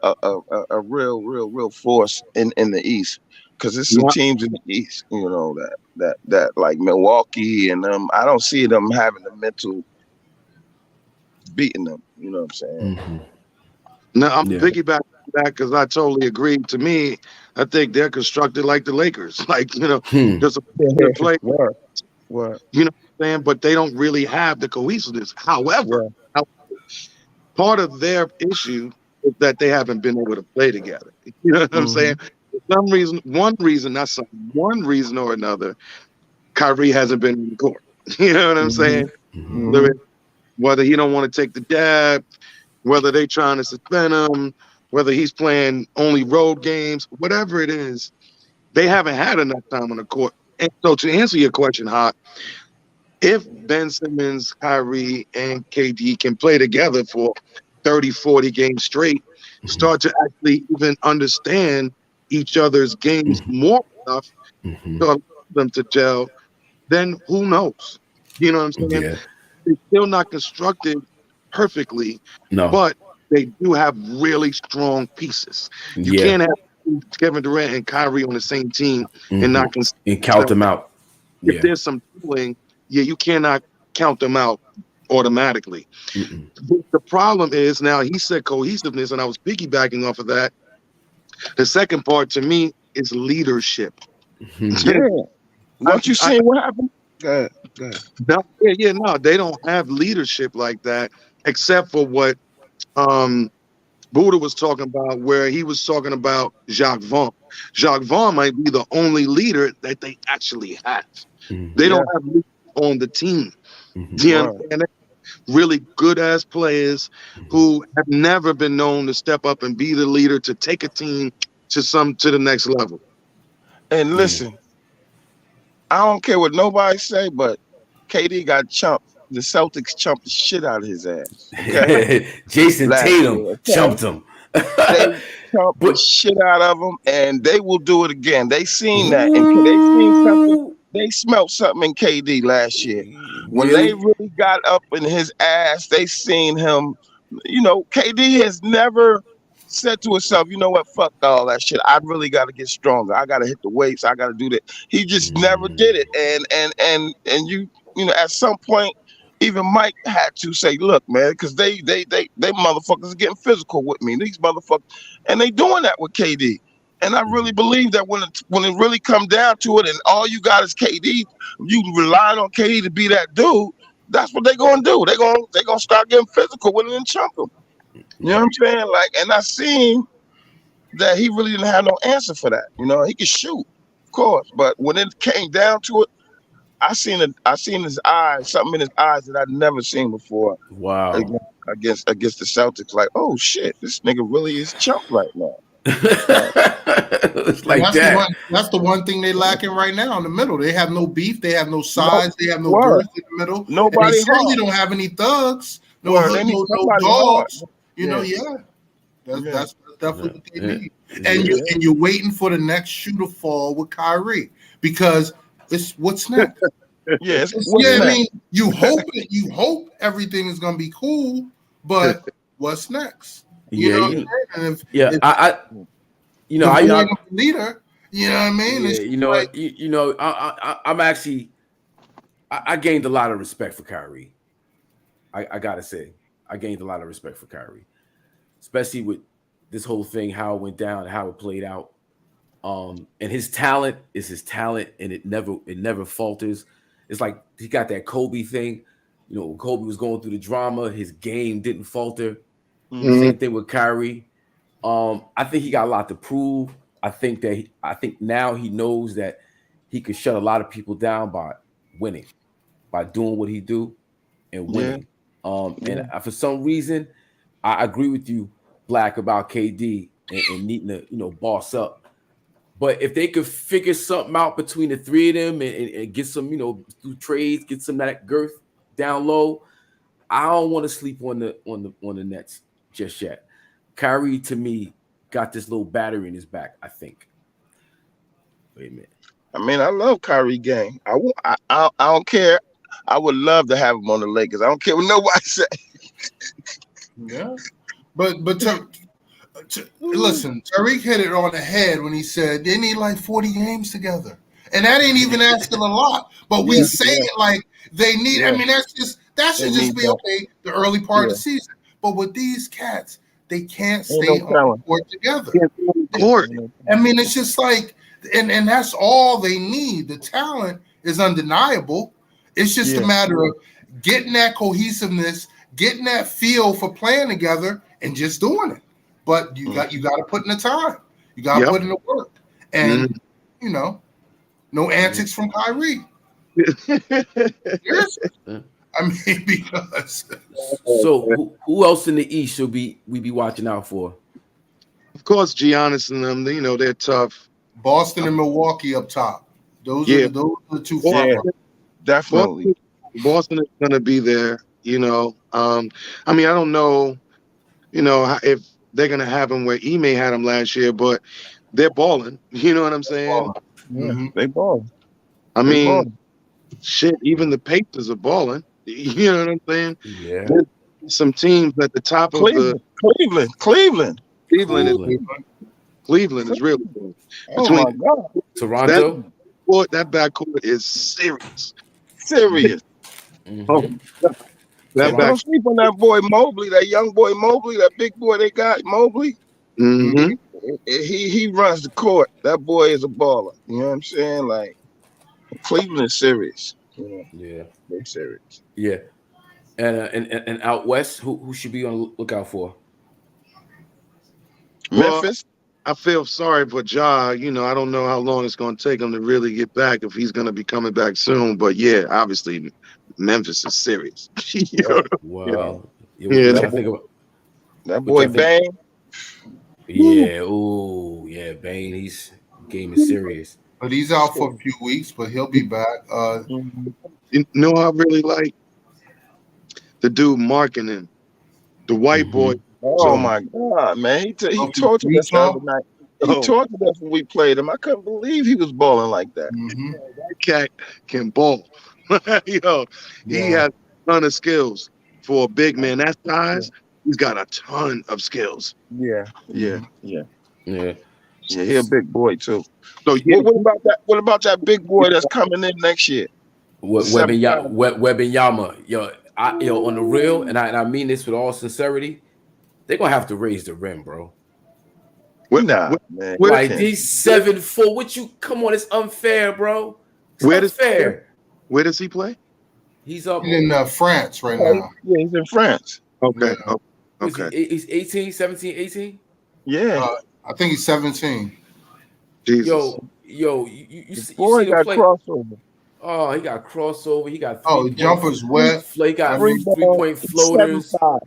real force in the East. because there's some teams in the East, you know, that like Milwaukee and I don't see them having the mental beating them. You know what I'm saying? Mm-hmm. No, I'm piggybacking that because I totally agree. To me, I think they're constructed like the Lakers, like just a good play. What? You know what I'm saying? But they don't really have the cohesiveness. However, part of their issue is that they haven't been able to play together. You know what I'm saying? For some reason, one reason or another, Kyrie hasn't been in the court. You know what I'm saying? Whether he don't want to take the jab, whether they trying to suspend him, whether he's playing only road games, whatever it is, they haven't had enough time on the court. And so to answer your question, Hot, if Ben Simmons, Kyrie, and KD can play together for 30, 40 games straight, start to actually even understand each other's games more enough to allow them to gel, then who knows? You know what I'm saying? Yeah. It's still not constructed perfectly, No. but they do have really strong pieces. You can't have Kevin Durant and Kyrie on the same team and not count them out. If there's some doing, you cannot count them out automatically. The problem is now he said cohesiveness, and I was piggybacking off of that. The second part to me is leadership. What you saying? What happened? Go ahead. No, they don't have leadership like that, except for what Buddha was talking about, where he was talking about Jacques Vaughn. Jacques Vaughn might be the only leader that they actually have. They don't have leaders on the team. Do you understand? Really good ass players who have never been known to step up and be the leader to take a team to the next level. And listen, I don't care what nobody say, but KD got chumped. The Celtics chumped the shit out of his ass. Okay? Jason Tatum chumped him. They chumped the shit out of him, and they will do it again. They seen that, and they seen something. They smelled something in KD last year. When they really got up in his ass, they seen him. You know, KD has never said to himself, you know what, fuck all that shit. I really got to get stronger. I got to hit the weights. I got to do that. He just never did it. And you know, at some point, even Mike had to say, look, man, because they motherfuckers are getting physical with me. These motherfuckers, and they doing that with KD. And I really believe that when it really come down to it, and all you got is KD, you relying on KD to be that dude. That's what they're gonna do. They're gonna start getting physical with him and chunk him. You know what I'm saying? Like, and I seen that he really didn't have no answer for that. You know, he could shoot, of course, but when it came down to it, I seen his eyes, something in his eyes that I'd never seen before. Wow. Against the Celtics, like, oh shit, this nigga really is chump right now. It's like that's the one thing they lacking right now in the middle. They have no beef, they have no size, they have no girth in the middle. Nobody, and they certainly don't have any thugs, no dogs. You know, that's definitely what they need. And you're waiting for the next shoe to fall with Kyrie because it's what's next. I mean, you hope everything is gonna be cool, but what's next? You know what I'm saying? I leader. You know what I mean? I'm actually, I gained a lot of respect for Kyrie. I gotta say, I gained a lot of respect for Kyrie, especially with this whole thing, how it went down, how it played out. And his talent is his talent, and it never falters. It's like he got that Kobe thing. You know, when Kobe was going through the drama, his game didn't falter. Same thing with Kyrie. I think he got a lot to prove. I think now he knows that he could shut a lot of people down by winning, by doing what he do and winning. And for some reason, I agree with you, Black, about KD and needing to boss up. But if they could figure something out between the three of them and get some, through trades, get some of that girth down low, I don't want to sleep on the Nets just yet. Kyrie, to me, got this little battery in his back, I think. Wait a minute. I mean, I love Kyrie game. I don't care. I would love to have him on the Lakers. I don't care what nobody say. Yeah, but Listen, Tariq hit it on the head when he said they need like 40 games together. And that ain't even asking a lot. But we say it like they need. I mean, that should just be okay, the early part of the season. But with these cats, they can't stay on the court together. I mean, it's just like, and that's all they need. The talent is undeniable. It's just a matter of getting that cohesiveness, getting that feel for playing together, and just doing it. But you got to put in the time. You got to put in the work. And you know, no antics from Kyrie. I mean, because so who else in the East should we be watching out for? Of course, Giannis and them. You know, they're tough. Boston and Milwaukee up top. Those are the two front runners. Definitely. Boston is going to be there. You know, I mean, I don't know. You know, if they're going to have him where Ime had him last year, but they're balling. You know what I'm saying? They balling. I mean, shit, even the Pacers are balling. You know what I'm saying? Yeah. There's some teams at the top of Cleveland is really good. Oh my God. Toronto. That backcourt is serious. Don't sleep on that boy Mobley, that young boy Mobley, that big boy they got, Mobley. He runs the court. That boy is a baller. You know what I'm saying? Like, Cleveland is serious. Yeah, they're serious. Yeah, and out west, who should be on the lookout for? Memphis. I feel sorry for Ja. You know, I don't know how long it's going to take him to really get back, if he's going to be coming back soon. But yeah, obviously, Memphis is serious. Wow. That boy Bane. Yeah. Oh, yeah. Bane. His game is serious. But he's out for a few weeks, but he'll be back. You know, I really like the dude Markkinen, the white boy. Oh my God, man! He tortured us the other night. He tortured us when we played him. I couldn't believe he was balling like that. That cat can ball. You know, he has a ton of skills for a big man that size. He's got a ton of skills. Yeah. He a big boy too. So what about that big boy that's coming in next year? Wembanyama. Yo, on the real, and I mean this with all sincerity, they're gonna have to raise the rim, bro. Man. Like these 7'4". What you come on? It's unfair, bro. Where does he play? He's up in France right now. Yeah, he's in France. Okay. He's 18, 17, 18? Yeah. I think he's 17. Jesus. Yo, you see got play. crossover. Oh, he got crossover. He got the jumper's wet. He got 3-point floaters. 7'5".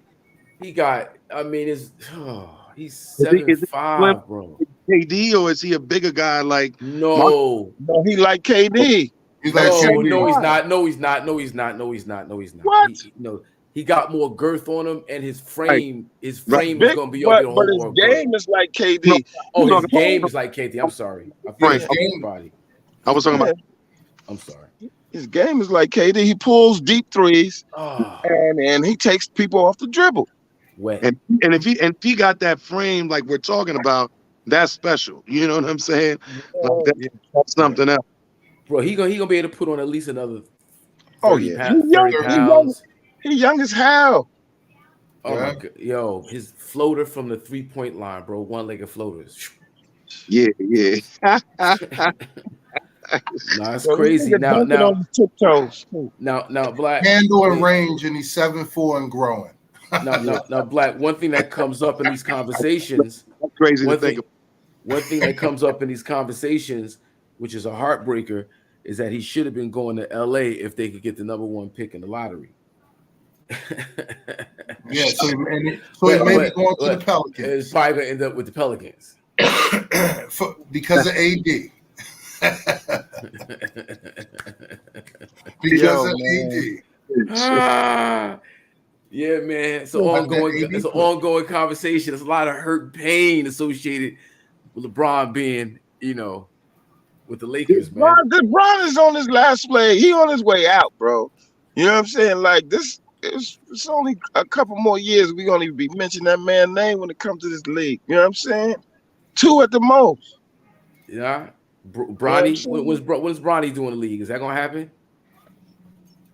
He got. I mean, he's 7'5", bro. KD, or is he a bigger guy like? No, he like KD. He's like KD. No, he's not. What? He got more girth on him, and his frame is going to be able to hold but more. His game is like KD. His game is like KD. I'm sorry. I was talking about. I'm sorry. His game is like KD. He pulls deep threes, and he takes people off the dribble. And if he got that frame like we're talking about, that's special. You know what I'm saying? That's something else. Bro, he gonna be able to put on at least another 30 pounds. He's young as hell. Oh my God. Yo, his floater from the 3-point line, bro. One-legged floaters. Yeah. Nah, it's crazy. Now, Black handle and range, and he's 7'4" and growing. Now, Black. One thing that comes up in these conversations. That's crazy to think. One thing that comes up in these conversations, which is a heartbreaker, is that he should have been going to LA if they could get the #1 pick in the lottery. Yeah, so he may be going to the Pelicans. It's probably gonna end up with the Pelicans because of AD. Yeah, man. It's an ongoing conversation. There's a lot of hurt and pain associated with LeBron being, with the Lakers, man. LeBron is on his last leg. He on his way out, bro. You know what I'm saying? Like this it's only a couple more years. We're gonna even be mentioning that man's name when it comes to this league. You know what I'm saying? 2 at the most. Yeah. You know what I'm Bronny, saying? when's Bronny doing the league? Is that gonna happen?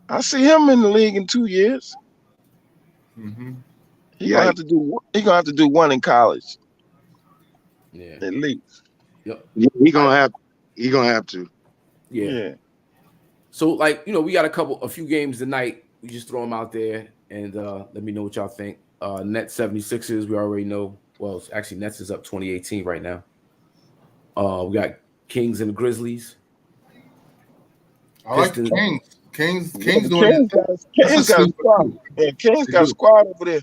I see him in the league in 2 years. Mm-hmm. He gonna have to do. He gonna have to do one in college Yeah. at least. Yep. Yeah, he gonna have to. Yeah. Yeah. So, like, you know, we got a few games tonight. We just throw them out there and let me know what y'all think. Nets 76ers, we already know. Well, actually, Nets is up 2018 right now. We got Kings and the Grizzlies. I like the Pistons. Kings Kings doing got a squad. Yeah, Kings got a squad over there.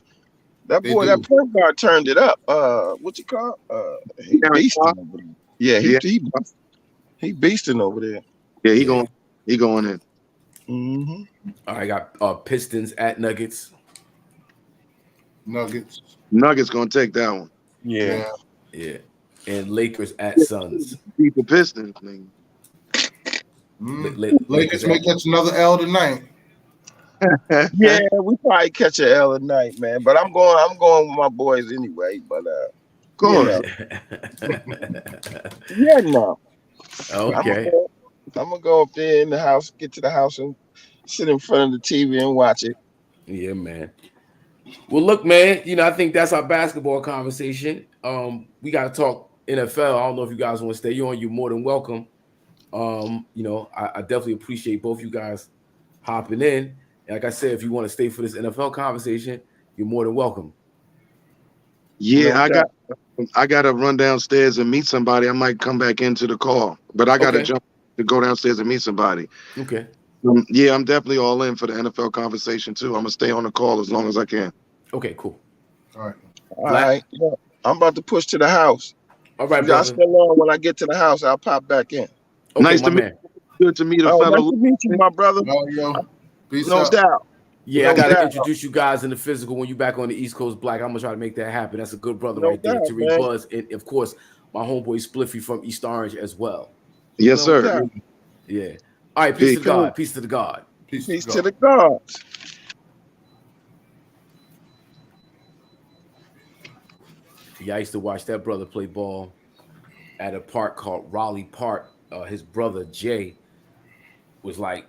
That They boy, do. that point guard turned it up. What you call? He beasting over there. Yeah, he beasting over there. Yeah, he going in. Mm-hmm. All right, got Pistons at Nuggets. Nuggets. Nuggets gonna take that one. Yeah. Yeah. And Lakers at Suns. Beat the Pistons, nigga. Lakers may catch another L tonight. Yeah, we probably catch an L at night, man. But I'm going with my boys anyway. But Go you on. yeah, no. Okay. I'm gonna go up there in the house, get to the house, and sit in front of the TV and watch it. Yeah, man. Well, look, man. You know, I think that's our basketball conversation. We got to talk NFL. I don't know if you guys want to stay on. You're more than welcome. You know, I definitely appreciate both you guys hopping in. And like I said, if you want to stay for this NFL conversation, you're more than welcome. Yeah, I got to run downstairs and meet somebody. I might come back into the call, but I got to jump to go downstairs and meet somebody. Okay. Yeah, I'm definitely all in for the NFL conversation too. I'm gonna stay on the call as long as I can. Okay, cool. All right. Yeah. I'm about to push to the house. All right, y'all brother. stay on. When I get to the house, I'll pop back in. Okay, nice to meet you. Good to meet a fellow. Nice to meet you, my brother. Peace no out. doubt. Yeah, No I gotta doubt. introduce you guys in the physical when you back on the East Coast Black. I'm gonna try to make that happen. That's a good brother No right there. doubt, Tariq man. Buzz, and of course, my homeboy Spliffy from East Orange as well. Yes, No sir. doubt. Yeah. All right, peace to God. Peace to the God. Peace to the gods. Yeah, I used to watch that brother play ball at a park called Raleigh Park. His brother Jay was like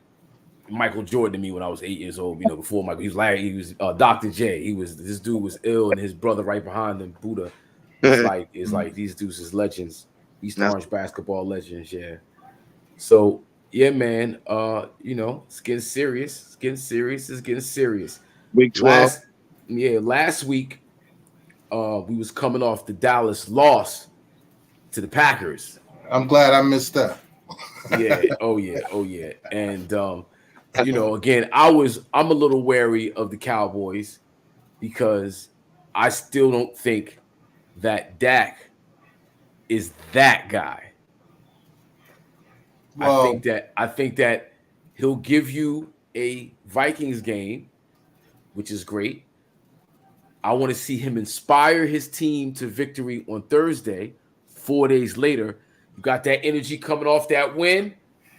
Michael Jordan to me when I was 8 years old. You know, before Michael, he was Dr. J. This dude was ill, and his brother right behind him, Buddha. It's like these dudes is legends, East Orange basketball legends. Yeah. So yeah, man. You know, it's getting serious. It's getting serious. Week 12. Last week, we was coming off the Dallas loss to the Packers. I'm glad I missed that. Yeah. Oh yeah. And you know, again, I'm a little wary of the Cowboys because I still don't think that Dak is that guy. Well, I think that he'll give you a Vikings game, which is great. I want to see him inspire his team to victory on Thursday. 4 days later, you got that energy coming off that win.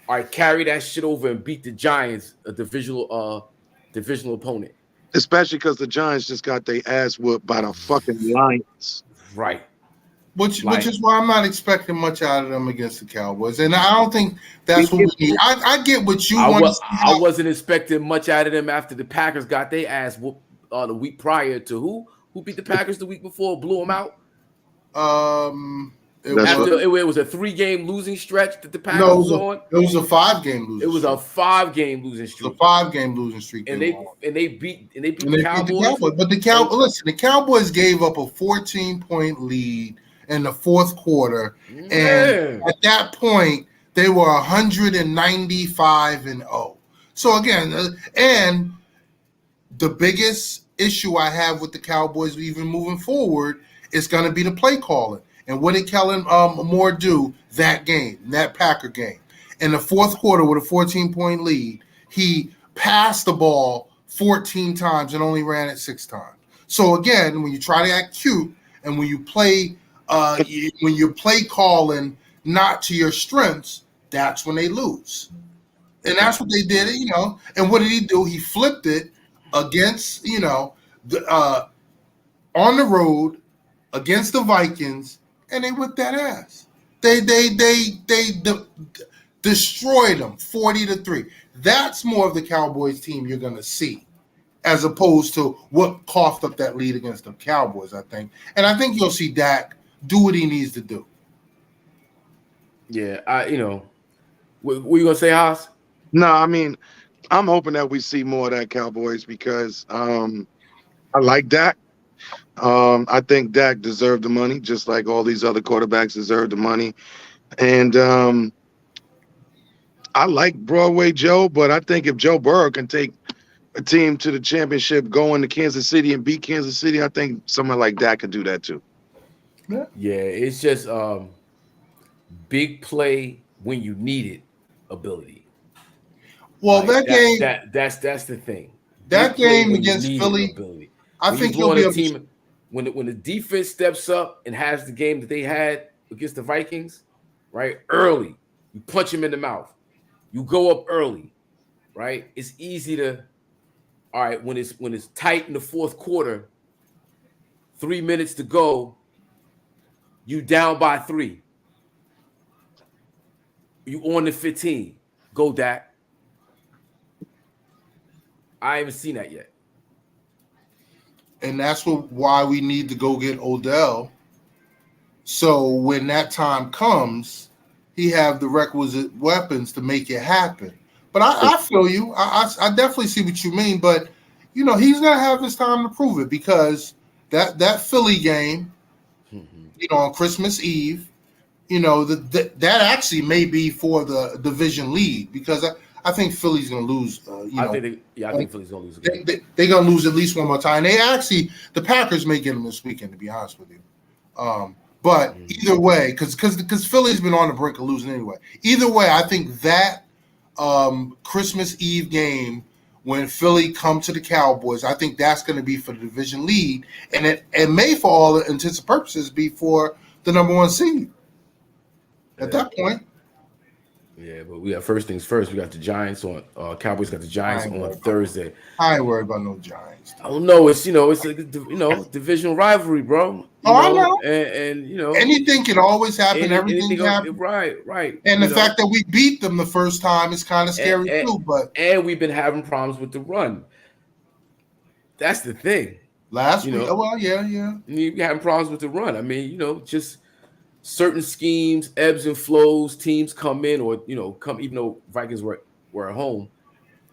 All right, carry that shit over and beat the Giants, a divisional opponent. Especially because the Giants just got their ass whooped by the fucking Lions. Right. Which is why I'm not expecting much out of them against the Cowboys. And I don't think that's what we need. I get what you want to see. I wasn't expecting much out of them after the Packers got their ass whooped the week prior to who? Who beat the Packers the week before, blew them out? It was a 3-game losing stretch that the Packers was on. It was a 5-game losing. It was a 5-game losing streak. It's a 5-game losing streak. And they beat the Cowboys. But the Cowboys gave up a 14-point lead in the fourth quarter, and at that point they were 195-0. So again, and the biggest issue I have with the Cowboys, even moving forward, is going to be the play calling. And what did Kellen Moore do that Packer game? In the fourth quarter with a 14-point lead, he passed the ball 14 times and only ran it 6 times. So again, when you try to act cute and when you play calling not to your strengths, that's when they lose. And that's what they did, you know. And what did he do? He flipped it against, on the road against the Vikings, and they whipped that ass. They destroyed them 40-3. That's more of the Cowboys team you're going to see, as opposed to what coughed up that lead against the Cowboys, I think. And I think you'll see Dak do what he needs to do. Yeah, what you gonna say, Haas? No, I mean, I'm hoping that we see more of that Cowboys because I like Dak. I think Dak deserved the money, just like all these other quarterbacks deserve the money. And I like Broadway Joe, but I think if Joe Burrow can take a team to the championship, go into Kansas City and beat Kansas City, I think someone like Dak could do that too. Yeah, it's just big play when you need it ability. Well, Like, game, that's the thing. That Big play game when you against need Philly, it ability. I When think you you'll blow be a able team when the defense steps up and has the game that they had against the Vikings, right? Early, you punch them in the mouth. You go up early, right? It's easy to, all right, when it's tight in the fourth quarter, 3 minutes to go, you down by 3. You on the 15. Go, Dak. I haven't seen that yet. And that's why we need to go get Odell. So when that time comes, he have the requisite weapons to make it happen. But I feel you. I definitely see what you mean. But, he's going to have his time to prove it because that Philly game, on Christmas Eve, that actually may be for the division lead because I think Philly's going to lose. I think Philly's going to lose again. They're going to lose at least one more time. The Packers may get them this weekend, to be honest with you. But either way, because Philly's been on the brink of losing anyway. Either way, I think that Christmas Eve game when Philly come to the Cowboys, I think that's going to be for the division lead, and it may, for all intents and purposes, be for the number 1 seed. At that point. Yeah, but we got first things first. We got the Giants on. Cowboys got the Giants on Thursday. I ain't worried about no Giants. I don't know. It's it's a divisional rivalry, bro. I know. And anything can always happen. Everything can happen. Right. And the fact that we beat them the first time is kind of scary too. But we've been having problems with the run. That's the thing. Last week, well, yeah. We having problems with the run. I mean, just certain schemes, ebbs and flows, teams come in or come, even though Vikings were at home.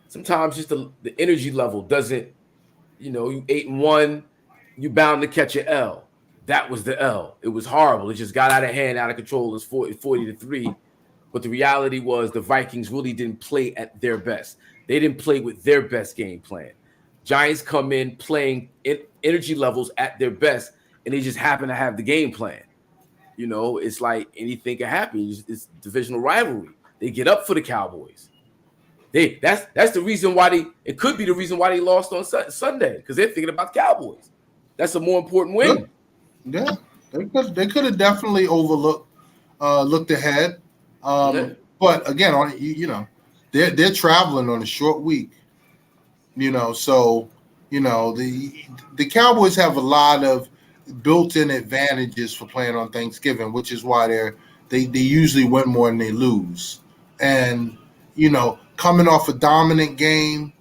Sometimes just the energy level doesn't, you 8-1, you bound to catch an L. That was the L. It was horrible. It just got out of hand, out of control. It's 40-3. But the reality was the Vikings really didn't play at their best. They didn't play with their best game plan. Giants come in playing energy levels at their best, and they just happen to have the game plan. It's like anything can happen. It's divisional rivalry. They get up for the Cowboys. That's the reason why it could be the reason why they lost on Sunday, because they're thinking about the Cowboys. That's a more important win. Yeah, they could have definitely looked ahead. But again, they're traveling on a short week. So the Cowboys have a lot of built-in advantages for playing on Thanksgiving, which is why they usually win more than they lose. And coming off a dominant game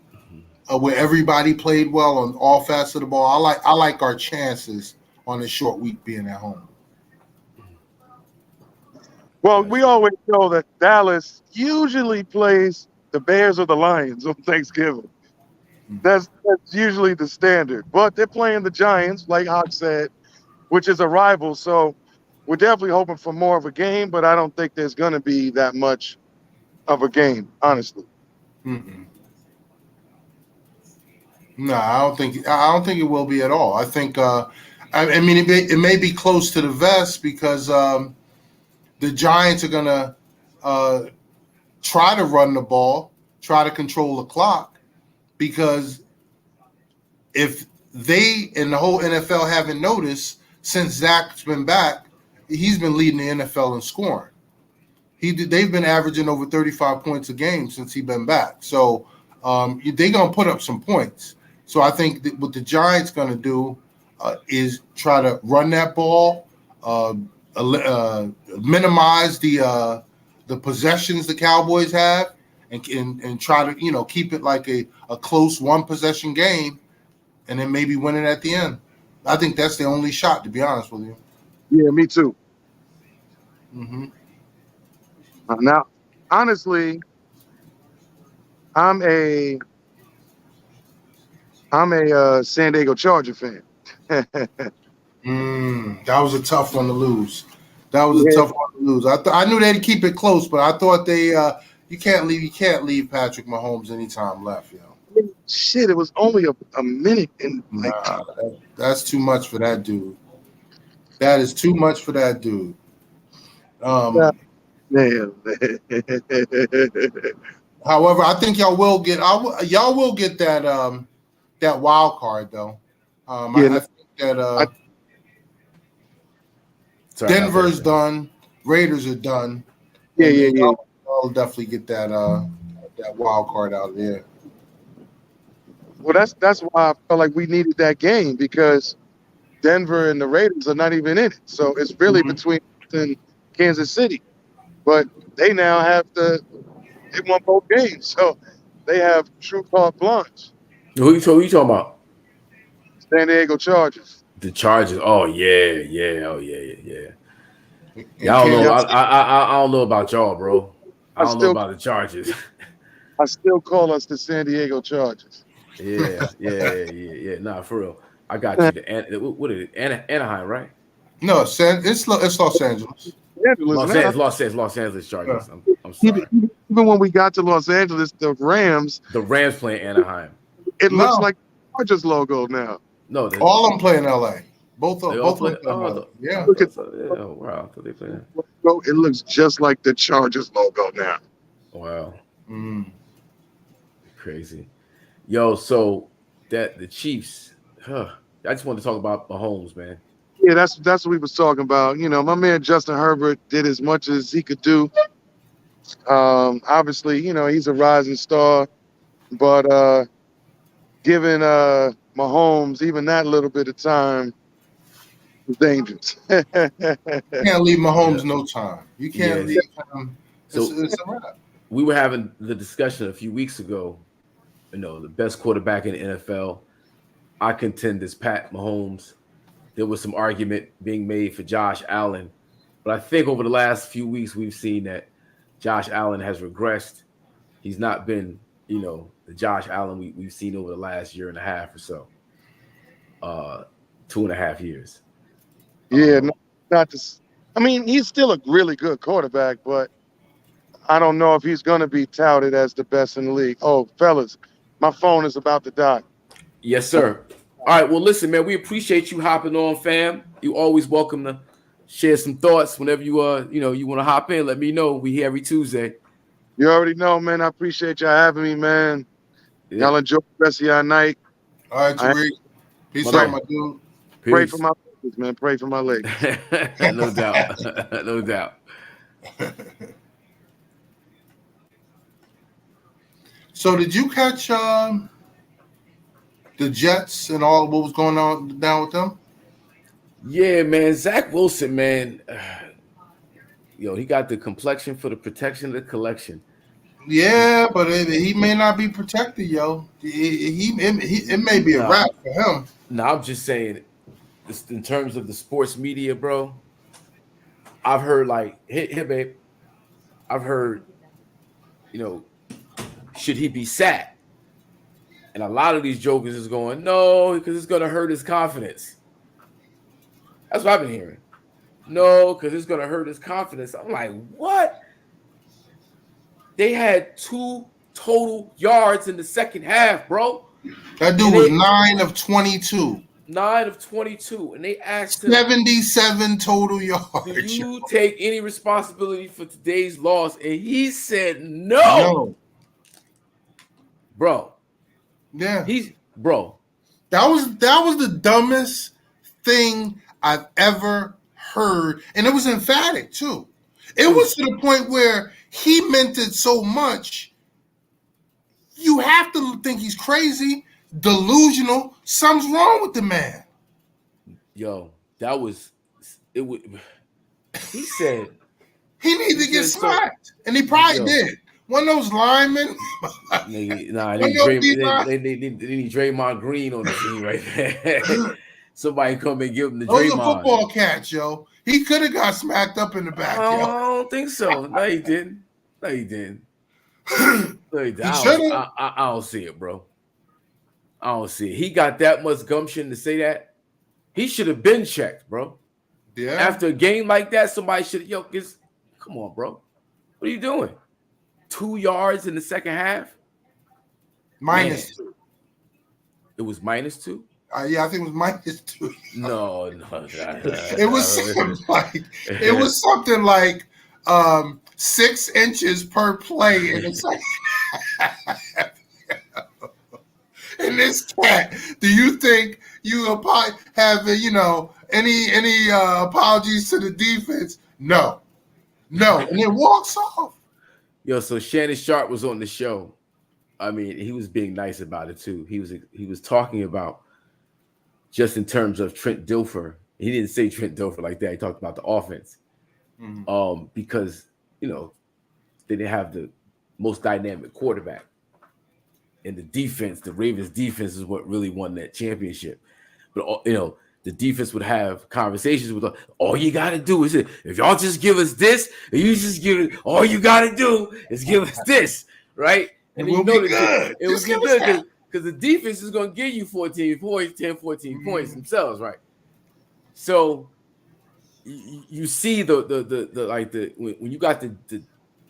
where everybody played well on all facets of the ball, I like our chances on a short week being at home. Well, we always know that Dallas usually plays the Bears or the Lions on Thanksgiving. That's usually the standard. But they're playing the Giants, like Hawk said, which is a rival. So we're definitely hoping for more of a game, but I don't think there's going to be that much of a game, honestly. Mm-mm. No, I don't think it will be at all. I think I mean it may be close to the vest because the Giants are going to try to run the ball, try to control the clock, because if they and the whole NFL haven't noticed, since Zach's been back, he's been leading the NFL in scoring. They've been averaging over 35 points a game since he's been back. So they're going to put up some points. So I think that what the Giants going to do is try to run that ball, minimize the possessions the Cowboys have, and try to keep it like a close one possession game, and then maybe win it at the end. I think that's the only shot, to be honest with you. Yeah, me too. Mm-hmm. Now, honestly, I'm a San Diego Charger fan. That was a tough one to lose. That was a Yeah. tough one to lose. I knew they'd keep it close, but I thought they you can't leave Patrick Mahomes any time left, Shit, it was only a minute and Nah, that's too much for that dude. That is too much for that dude. Yeah. However, I think y'all will get that that wild card though. I think that Denver's done, Raiders are done. Yeah. I'll definitely get that wild card out of there. Well, that's why I felt like we needed that game, because Denver and the Raiders are not even in it. So it's really between Kansas City. But they now they won both games. So they have true carte blanche. Who you talking about? San Diego Chargers. The Chargers. Oh yeah. Y'all don't know. I don't know about y'all, bro. I don't know about the Chargers. I still call us the San Diego Chargers. Yeah. Nah, for real. I got you. What is it? Anaheim, right? No, it's Los Angeles. Los Angeles Chargers. I'm sorry. Even when we got to Los Angeles, the Rams playing Anaheim. It looks like the Chargers logo now. No, all of them play in LA. Both of them. Yeah. Wow. So they play. It looks just like the Chargers logo now. Wow. Crazy. Yo, so that the Chiefs. I just want to talk about Mahomes, man. Yeah, that's what we was talking about. My man Justin Herbert did as much as he could do. Obviously, he's a rising star, but giving Mahomes even that little bit of time is dangerous. You can't leave Mahomes no time. You can't leave him. It's a wrap. We were having the discussion a few weeks ago. The best quarterback in the NFL. I contend is Pat Mahomes. There was some argument being made for Josh Allen, but I think over the last few weeks we've seen that Josh Allen has regressed. He's not been, the Josh Allen we've seen over the last year and a half or so, 2.5 years. Yeah, not this. I mean, he's still a really good quarterback, but I don't know if he's going to be touted as the best in the league. Oh, fellas, my phone is about to die. Yes, sir. All right. Well, listen, man, we appreciate you hopping on, fam. You always welcome to share some thoughts whenever you you want to hop in. Let me know. We here every Tuesday. You already know, man. I appreciate y'all having me, man. Yeah. Y'all enjoy the rest of y'all night. All right, Tariq. Peace out, my dude. Peace. Pray for my legs, man. Pray for my legs. No doubt. No doubt. So did you catch the Jets and all what was going on down with them? Yeah, man. Zach Wilson, man. He got the complexion for the protection of the collection. Yeah, but he may not be protected, yo. It may be a wrap for him. No, I'm just saying, in terms of the sports media, bro. I've heard hey, babe. I've heard, should he be sat? And a lot of these jokers is going, no, because it's going to hurt his confidence. That's what I've been hearing. No, because it's going to hurt his confidence. I'm like, what? They had 2 total yards in the second half, bro. That dude was 9 of 22. 9 of 22. And they asked him, 77 total yards. Do you take any responsibility for today's loss? And he said no. Bro. Yeah. That was the dumbest thing I've ever heard. And it was emphatic too. It was to the point where he meant it so much. You have to think he's crazy delusional. Something's wrong with the man. Yo, that was it. He said he needed to get said smacked, and he probably did. One of those linemen. They need Draymond Green on the scene right there. Somebody come and give him the Draymond. Those are football cats, yo. He could have got smacked up in the back. I don't think so. No, he didn't. No, he didn't. I don't see it, bro. I don't see it. He got that much gumption to say that. He should have been checked, bro. Yeah. After a game like that, somebody should have, come on, bro. What are you doing? 2 yards in the second half? -2. It was -2? Yeah, I think it was -2. No. It was something like 6 inches per play in the second half. And this cat, do you think you have any apologies to the defense? No, and it walks off. Yo, so Shannon Sharp was on the show. I mean, he was being nice about it too. He was talking about just in terms of Trent Dilfer. He didn't say Trent Dilfer like that. He talked about the offense, because they didn't have the most dynamic quarterback, and the defense, the Ravens' defense, is what really won that championship. But the defense would have conversations with all you got to do is if y'all just give us this, and you just give it, all you got to do is give us this, right? And we'll be good. It will get good because the defense is going to give you 14 points, 10, 14 points themselves, right? So you see when you got the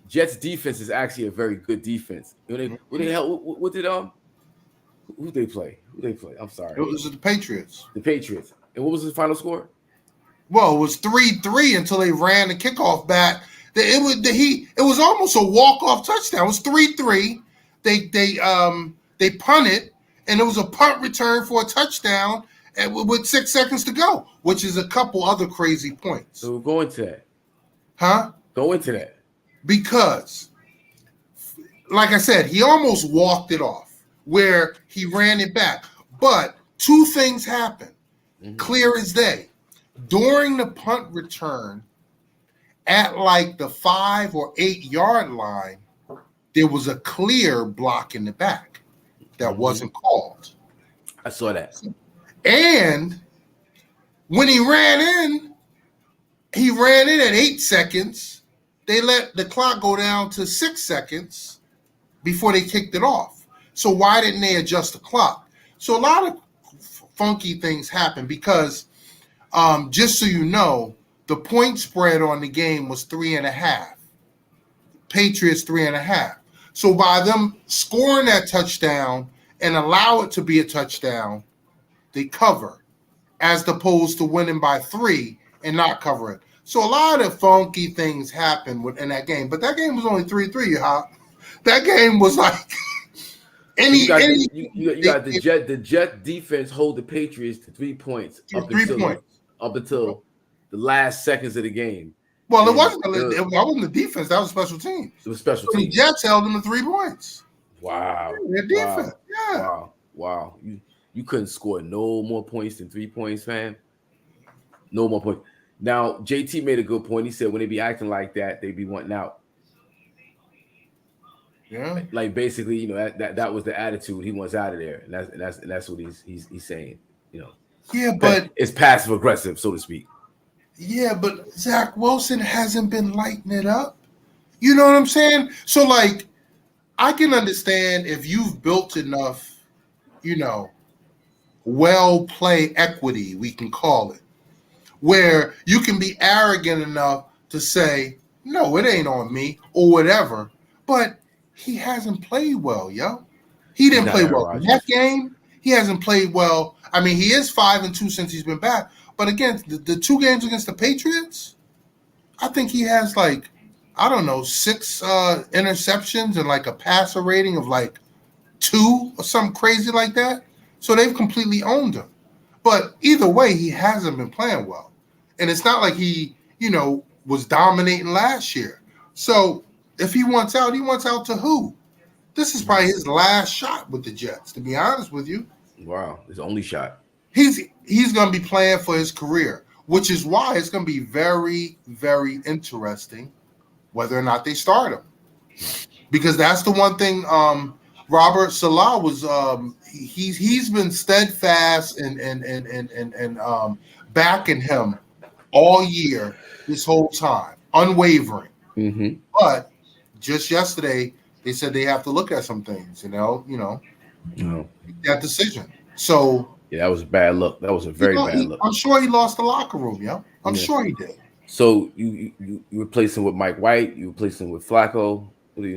Jets defense is actually a very good defense. Who they play? I'm sorry. It was the Patriots. The Patriots. And what was the final score? Well, it was 3-3 until they ran the kickoff back. It was almost a walk-off touchdown. It was 3-3. They punted, and it was a punt return for a touchdown with 6 seconds to go, which is a couple other crazy points. So we'll go into that. Huh? Go into that. Because, like I said, he almost walked it off where he ran it back. But 2 things happened, clear as day. During the punt return, at like the 5 or 8 yard line, there was a clear block in the back that wasn't called. I saw that. And when he ran in at 8 seconds. They let the clock go down to 6 seconds before they kicked it off. So why didn't they adjust the clock? So a lot of funky things happen because, just so you know, the point spread on the game was 3.5. Patriots 3.5. So by them scoring that touchdown and allow it to be a touchdown, they cover, as opposed to winning by 3 and not cover it. So a lot of funky things happened in that game, but that game was only 3-3. That game was like you got the Jet defense hold the Patriots to 3 points up until the last seconds of the game. Well, that wasn't the defense. That was special teams. It was special teams. The Jets held them to 3 points. Wow. Their defense. Wow. Yeah. Wow. You couldn't score no more points than 3 points, fam. No more points. Now, JT made a good point. He said when they be acting like that, they be wanting out. Yeah. Like basically, that was the attitude. He wants out of there, and that's what he's saying. Yeah, but it's passive aggressive, so to speak. Yeah, but Zach Wilson hasn't been lighting it up. You know what I'm saying? So, like, I can understand if you've built enough, well play equity, we can call it, where you can be arrogant enough to say, no, it ain't on me or whatever. But he hasn't played well, yo. He didn't play well in that game. He hasn't played well. I mean, he is 5-2 since he's been back. But again, the 2 games against the Patriots, I think he has 6 interceptions and a passer rating of 2 or something crazy like that. So they've completely owned him. But either way, he hasn't been playing well. And it's not like he, was dominating last year. So if he wants out to who? This is probably his last shot with the Jets, to be honest with you. Wow, his only shot. He's going to be playing for his career, which is why it's going to be very, very interesting whether or not they start him. Because that's the one thing Robert Salah was he's been steadfast and backing him all year, this whole time, unwavering. Mm-hmm. But just yesterday, they said they have to look at some things, that decision. So yeah, that was a bad look. That was a very bad look. I'm sure he lost the locker room, yo. I'm sure he did. So you replace him with Mike White, you replace him with Flacco. What do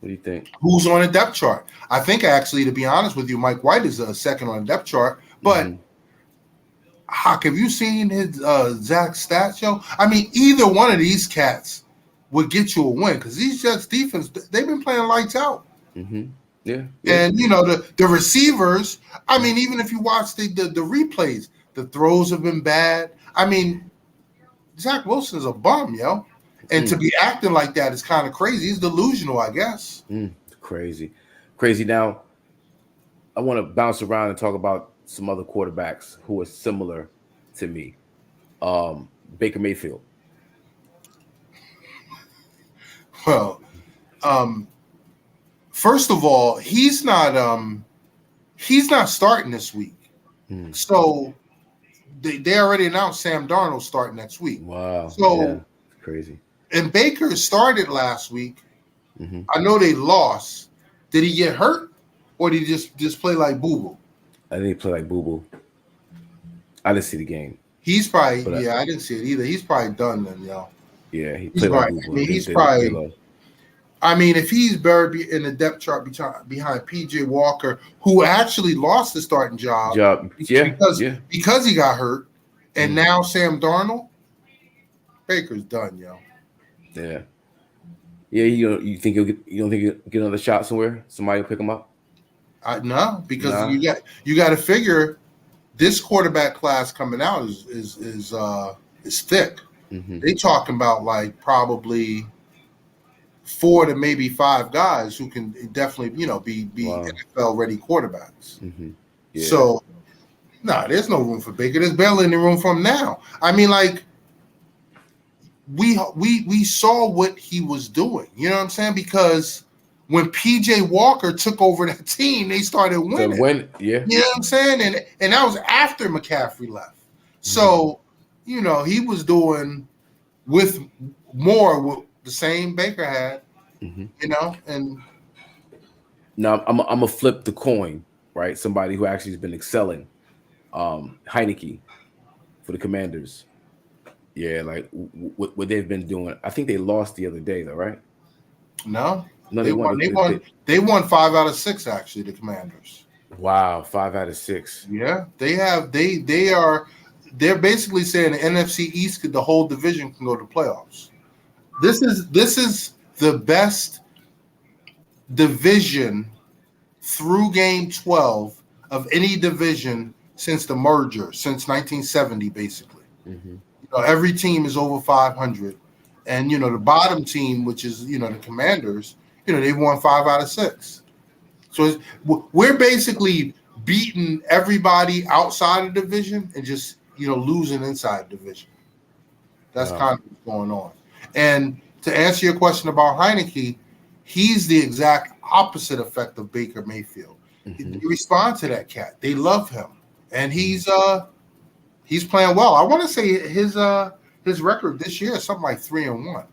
you think? Who's on the depth chart? I think actually, to be honest with you, Mike White is a second on the depth chart. But Hawk, have you seen his Zach stats, yo? I mean, either one of these cats would get you a win because these Jets defense, they've been playing lights out. Mm-hmm. Yeah. And the receivers, I mean, even if you watch the replays, the throws have been bad. I mean, Zach Wilson's a bum, yo. And to be acting like that is kind of crazy. He's delusional, I guess. Crazy. Now, I want to bounce around and talk about some other quarterbacks who are similar to me. Baker Mayfield. Well, first of all, he's not starting this week. So they already announced Sam Darnold starting next week. Wow. So crazy. And Baker started last week. Mm-hmm. I know they lost. Did he get hurt, or did he just play like boo-boo? I think he played like boo-boo. I didn't see the game. He's probably I didn't see it either. He's probably done then, yo. Yeah, he played like boo-boo. I mean, he's probably. I mean, if he's buried in the depth chart behind PJ Walker, who actually lost the starting job, because he got hurt, and now Sam Darnold, Baker's done, yo. Yeah. You don't think he'll get another shot somewhere? Somebody will pick him up? No, because you got to figure this quarterback class coming out is thick. Mm-hmm. They talking about like probably 4 to maybe 5 guys who can definitely be NFL ready quarterbacks. Mm-hmm. Yeah. So there's no room for Baker. There's barely any room for him now. I mean, like we saw what he was doing. You know what I'm saying? Because when PJ Walker took over that team, they started winning. Yeah. You know what I'm saying? And that was after McCaffrey left. So, he was doing with the same Baker had, and now I'm gonna flip the coin, right? Somebody who actually has been excelling. Heineke for the Commanders. Yeah, like what they've been doing. I think they lost the other day, though, right? No, they won. They won 5 out of 6 actually. The Commanders. Wow, 5 out of 6. Yeah, they have. They're basically saying the NFC East, the whole division can go to playoffs. This is the best division through game 12 of any division since the merger, since 1970, basically. Mm-hmm. Every team is over 500, and the bottom team, which is the Commanders, they've won 5 out of 6. So we're basically beating everybody outside of the division and just losing inside the division. That's kind of what's going on. And to answer your question about Heineke, he's the exact opposite effect of Baker Mayfield. Mm-hmm. You respond to that cat. They love him, and he's playing well. I want to say his record this year is something like 3-1.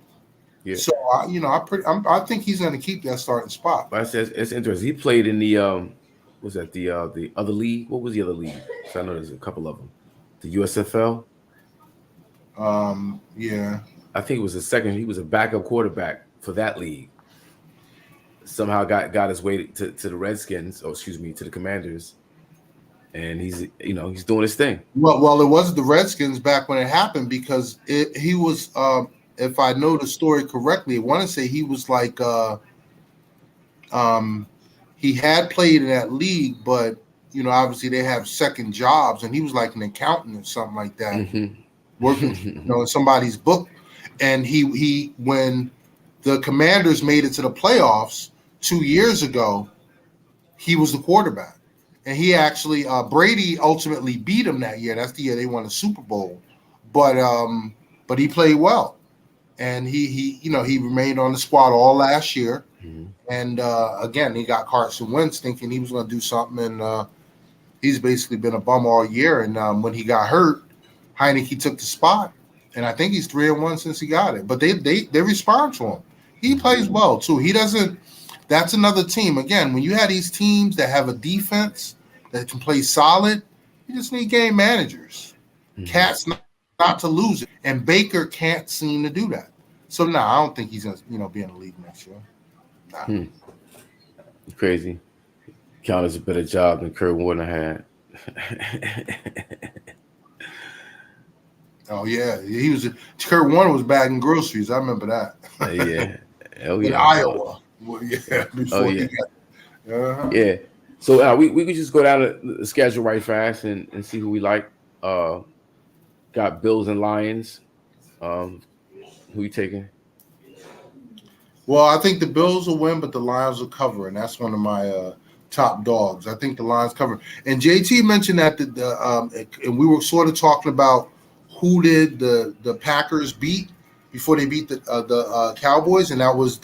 Yeah. So I think he's going to keep that starting spot. But it's interesting. He played in the the other league? What was the other league? So I know there's a couple of them. The USFL. Yeah. I think it was the second. He was a backup quarterback for that league. Somehow got his way to the Redskins, to the Commanders. And he's doing his thing. Well, it was the Redskins back when it happened because he was, if I know the story correctly, I want to say he was like, he had played in that league, but obviously they have second jobs, and he was like an accountant or something like that, working, in somebody's book. And he when the Commanders made it to the playoffs, 2 years ago, he was the quarterback. And he actually Brady ultimately beat him that year. That's the year they won the Super Bowl. But he played well. And he remained on the squad all last year. Mhm. And again, he got Carson Wentz thinking he was going to do something, and he's basically been a bum all year. And when he got hurt, Heineke took the spot, and I think he's 3-1 since he got it. But they respond to him. He plays well too. He doesn't. That's another team. Again, when you have these teams that have a defense that can play solid, you just need game managers. Cats not to lose it, and Baker can't seem to do that. So no, I don't think he's gonna be in the league next year. Nah. Crazy. Count as a better job than Kurt Warner had. Oh yeah, he was. Kurt Warner was bagging groceries. I remember that. Yeah. Oh In yeah. Iowa. Well, yeah. Before yeah. he got. Yeah. So we could just go down the schedule right fast and see who we like. Got Bills and Lions. Who you taking? Well, I think the Bills will win, but the Lions will cover, and that's one of my top dogs. I think the Lions cover. And JT mentioned that and we were sort of talking about who did the Packers beat before they beat the Cowboys, and that was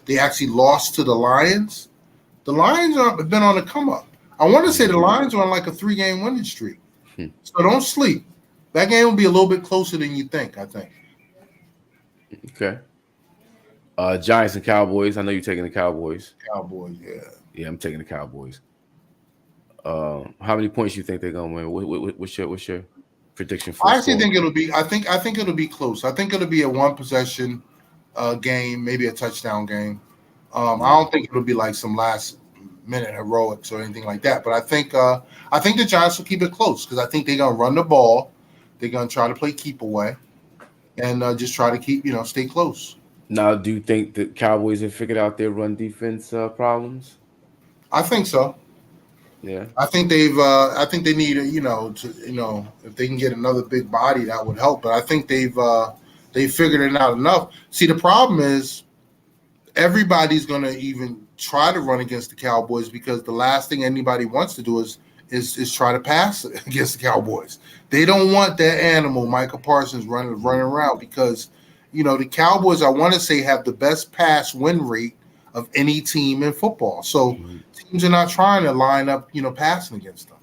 they actually lost to the Lions. The Lions have been on a come up. I want to say the Lions are on like a 3-game winning streak. So don't sleep. That game will be a little bit closer than you think, I think. Okay. Giants and Cowboys. I know you're taking the Cowboys. Cowboys, yeah. Yeah, I'm taking the Cowboys. How many points you think they're gonna win? What's your prediction for? I actually think it'll be. I think it'll be close. I think it'll be a 1-possession game, maybe a touchdown game. I don't think it'll be like some last minute heroics or anything like that. But I think the Giants will keep it close because I think they're gonna run the ball. They're gonna try to play keep away, and just try to keep stay close. Now, do you think the Cowboys have figured out their run defense problems? I think so. Yeah. I think they need if they can get another big body that would help. But I think they've figured it out enough. See, the problem is everybody's going to even try to run against the Cowboys because the last thing anybody wants to do is try to pass against the Cowboys. They don't want that animal, Michael Parsons, running around because the Cowboys, I want to say, have the best pass win rate of any team in football. So teams are not trying to line up, passing against them.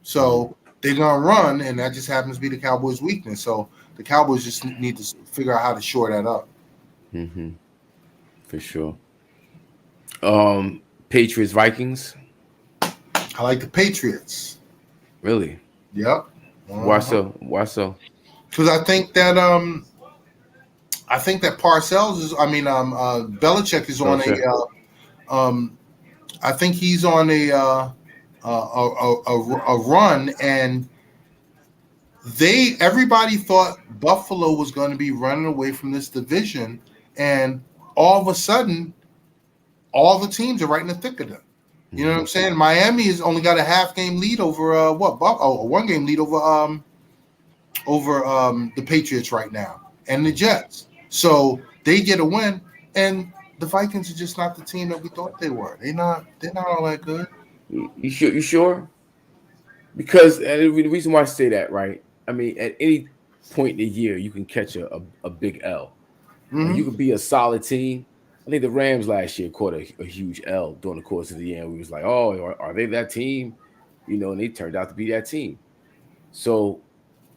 So they're going to run, and that just happens to be the Cowboys' weakness. So the Cowboys just need to figure out how to shore that up. Mm-hmm. For sure. Patriots, Vikings. I like the Patriots. Really? Yep. Why so? Why so? Because I think that Parcells is. Belichick is on a. I think he's on a run, and everybody thought Buffalo was going to be running away from this division, and all of a sudden, all the teams are right in the thick of them. You know what I'm saying? Miami has only got a half-game lead over a 1-game lead over the Patriots right now, and the Jets. So they get a win, and the Vikings are just not the team that we thought they were. They're not all that good. You sure? Because the reason why I say that, right? I mean, at any point in the year, you can catch a big L. Mm-hmm. You could be a solid team. I think the Rams last year caught a huge L during the course of the year. And we was like, oh, are they that team? And they turned out to be that team. So,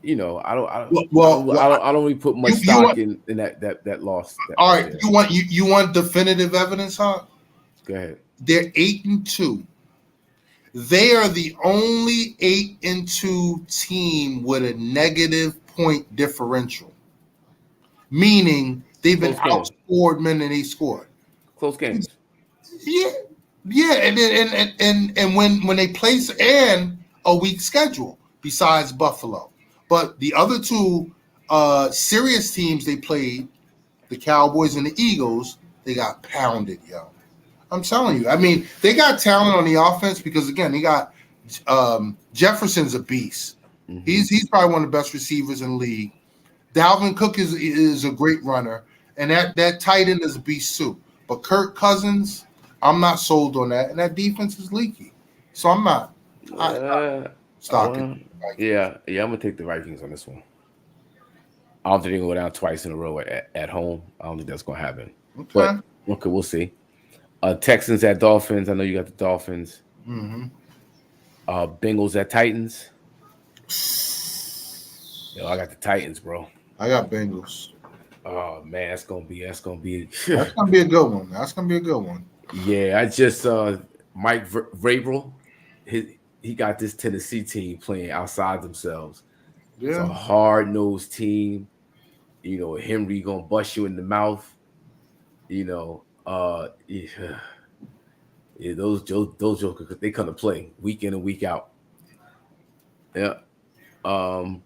I don't really put much stock in that loss. All right, you want definitive evidence, huh? Go ahead. They're 8-2. They are the only 8-2 team with a negative point differential, meaning they've been outscored more than they scored. Close games. Yeah, and when they place and a weak schedule besides Buffalo. But the other two serious teams they played, the Cowboys and the Eagles, they got pounded, yo. I'm telling you. I mean, they got talent on the offense because, again, they got Jefferson's a beast. Mm-hmm. He's probably one of the best receivers in the league. Dalvin Cook is a great runner, and that tight end is a beast too. But Kirk Cousins, I'm not sold on that, and that defense is leaky. So I'm not stocking. Yeah, I'm gonna take the Vikings on this one. I don't think they're gonna go down twice in a row at home. I don't think that's gonna happen. Okay. But okay, we'll see. Texans at Dolphins. I know you got the Dolphins. Mm-hmm. Bengals at Titans. Yo, I got the Titans, bro. I got Bengals. Oh man, that's gonna be That's gonna be a good one. That's gonna be a good one. Yeah, I just Mike Vrabel. He got this Tennessee team playing outside themselves. Yeah. It's a hard-nosed team. You know, Henry gonna bust you in the mouth. You know, yeah, those jokers, they come to play week in and week out. Yeah.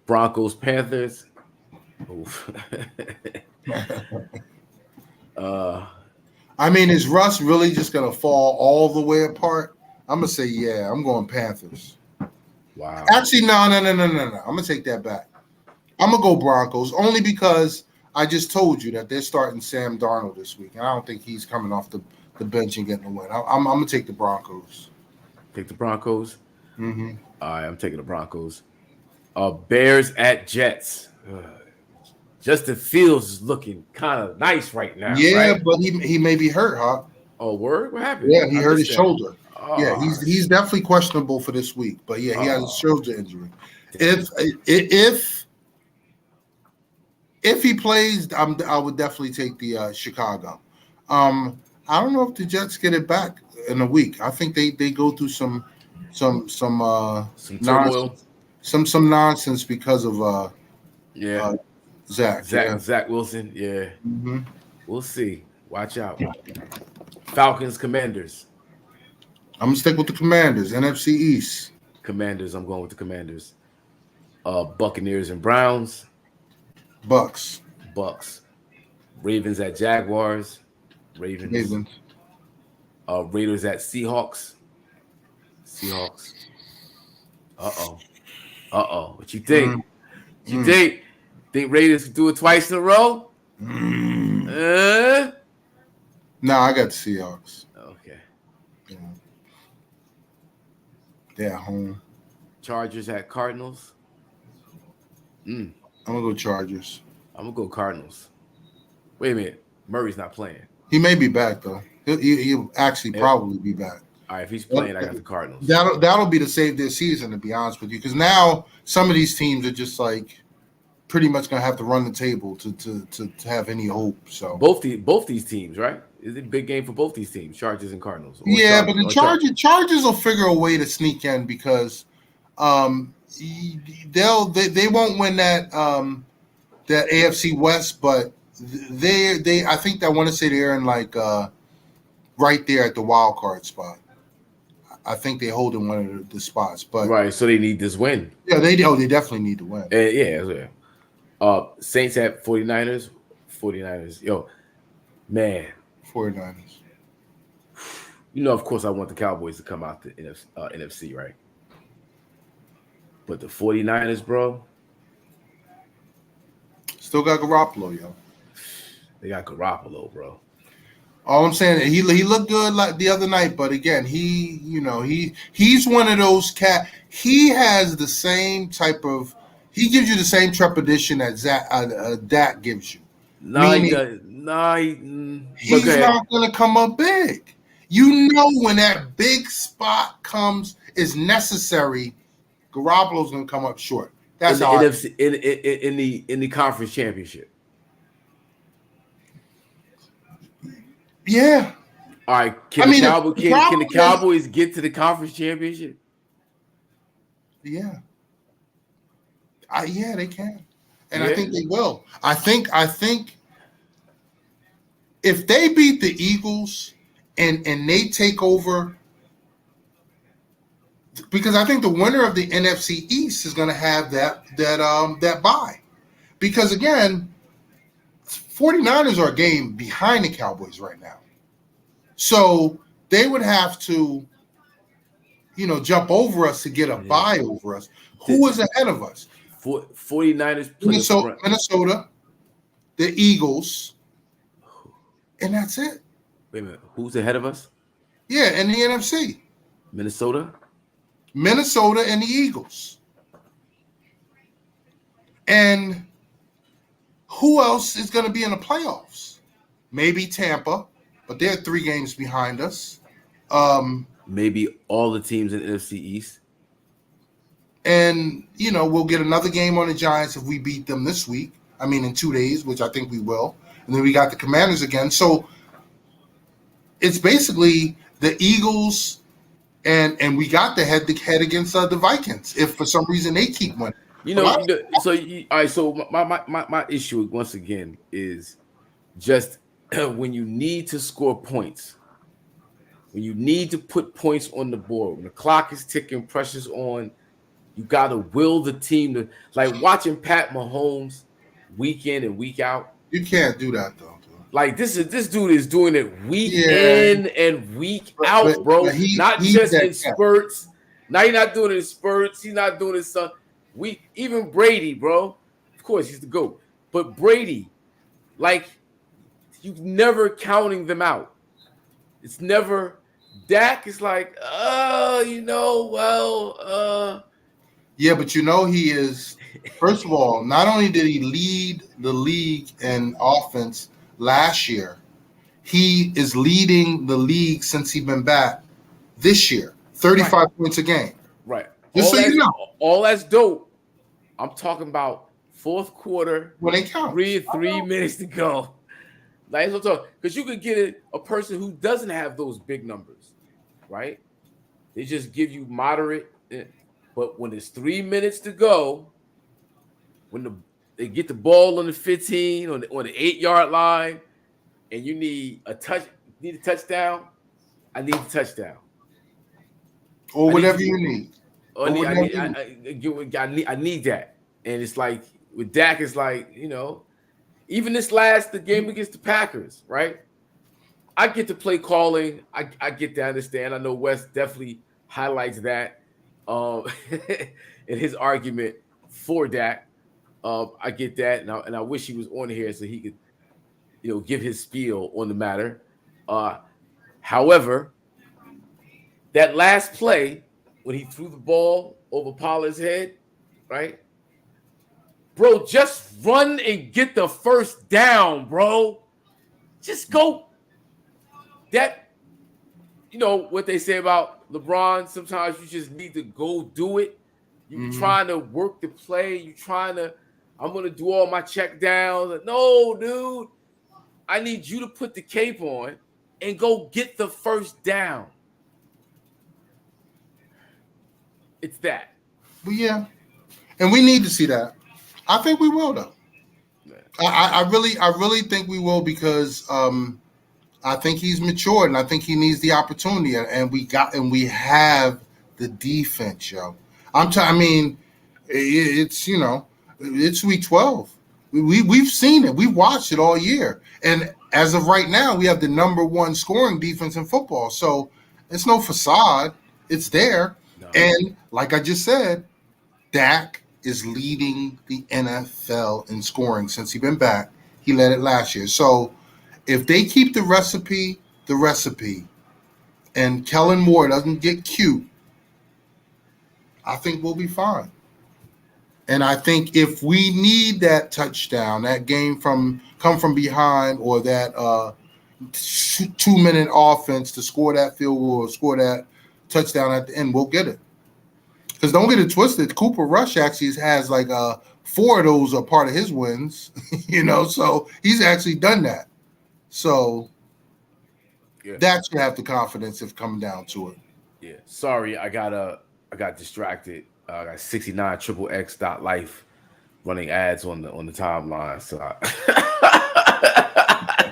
Broncos, Panthers. Oof. I mean, is Russ really just gonna fall all the way apart? I'm gonna say, yeah, I'm going Panthers. Wow. Actually, no. I'm gonna take that back. I'm gonna go Broncos only because I just told you that they're starting Sam Darnold this week, and I don't think he's coming off the bench and getting a win. I'm gonna take the Broncos. Take the Broncos. Mm-hmm. All right, I'm taking the Broncos. Bears at Jets. Justin Fields is looking kind of nice right now. Yeah, right? but he may be hurt, huh? Oh, word? What happened? Yeah, he hurt his shoulder. Oh. Yeah, he's definitely questionable for this week. But yeah, he has a shoulder injury. If he plays, I would definitely take the Chicago. I don't know if the Jets get it back in a week. I think they go through some turmoil, some nonsense because of Zach Wilson. Yeah, mm-hmm. We'll see. Watch out. Falcons, Commanders. I'm gonna stick with the Commanders. NFC East. Commanders. I'm going with the Commanders. Buccaneers and Browns. Bucks. Ravens at Jaguars. Ravens. Raiders at Seahawks. Uh-oh. What you think? You think Raiders can do it twice in a row? No, I got the Seahawks. Okay. Yeah. They're at home. Chargers at Cardinals. I'm gonna go Chargers. I'm gonna go Cardinals. Wait a minute. Murray's not playing. He may be back though. He'll actually probably be back. All right, if he's playing, I got the Cardinals. That'll be to save their season, to be honest with you, because now some of these teams are just like pretty much gonna have to run the table to have any hope. So both these teams, right? Is it a big game for both these teams, Chargers and Cardinals? Yeah, but the Chargers will figure a way to sneak in because they won't win that AFC West, but they I think I want to say they're in like right there at the wild card spot. I think they hold in one of the spots, but right. So they need this win. Yeah, they definitely need to win. Yeah. Saints at 49ers. 49ers. Yo, man. 49ers. You know, of course, I want the Cowboys to come out the NFC, right? But the 49ers, bro. Still got Garoppolo, yo. They got Garoppolo, bro. All I'm saying, he looked good like the other night, but again, he's one of those he has the same type of. He gives you the same trepidation that Dak gives you. He's not going to come up big. You know when that big spot is necessary, Garoppolo's going to come up short. That's in the NFC, in the conference championship. Yeah. All right. Can the Cowboys get to the conference championship? Yeah. Yeah, they can, and I think they will. I think if they beat the Eagles and they take over, because I think the winner of the NFC East is going to have that bye, because again, 49ers are a game behind the Cowboys right now, so they would have to, jump over us to get a bye over us. Who is ahead of us? 49ers, Minnesota, the Eagles, and that's it. Wait a minute. Who's ahead of us? Yeah, in the NFC. Minnesota And the Eagles. And who else is going to be in the playoffs? Maybe Tampa, but they're 3 games behind us. Maybe all the teams in the NFC East. And, we'll get another game on the Giants if we beat them this week. I mean, in 2 days, which I think we will. And then we got the Commanders again. So it's basically the Eagles, and we got the head-to-head against the Vikings if for some reason they keep winning. All right. So my issue once again is just when you need to score points, when you need to put points on the board, when the clock is ticking, pressure's on, you got to will the team to, like watching Pat Mahomes week in and week out. You can't do that though. Like this dude is doing it week in and week out, bro. Not just in spurts. Now he's not doing it in spurts. He's not doing it some. Even Brady, bro. Of course, he's the GOAT. But Brady, like, you never counting them out. It's never. Dak is like, Yeah, but he is. First of all, not only did he lead the league in offense last year, he is leading the league since he's been back this year. 35 points a game. Right. Just so you know. All that's dope. I'm talking about fourth quarter. When they count. 3 minutes to go. Like, because you could get a person who doesn't have those big numbers, right? They just give you moderate. But when it's 3 minutes to go, when they get the ball on the 15, on the 8-yard line, and you need a touchdown, I need a touchdown. Or whatever you need. I need that. And it's like with Dak, it's like, even the game against the Packers, right? I get to play calling. I get to understand. I know Wes definitely highlights that in his argument for Dak. I get that, and I wish he was on here so he could, give his spiel on the matter. However, that last play when he threw the ball over Pollard's head, right? Bro, just run and get the first down, bro. Just go. That, what they say about LeBron, sometimes you just need to go do it. You're trying to work the play. I'm going to do all my check downs. No, dude. I need you to put the cape on and go get the first down. It's that. Well, yeah. And we need to see that. I think we will, though. I really think we will because I think he's matured and I think he needs the opportunity. And we have the defense, yo. It's week 12. We've seen it. We've watched it all year. And as of right now, we have the number 1 scoring defense in football. So it's no facade. It's there. No. And like I just said, Dak is leading the NFL in scoring since he's been back. He led it last year. So if they keep the recipe, and Kellen Moore doesn't get cute, I think we'll be fine. And I think if we need that touchdown, that game come from behind, or that 2-minute offense to score that field goal or score that touchdown at the end, we'll get it. Because don't get it twisted, Cooper Rush actually has like 4 of those are part of his wins, so he's actually done that. So that should have the confidence if coming down to it. Yeah. Sorry, I got distracted. I got 69XXX.life running ads on the timeline. So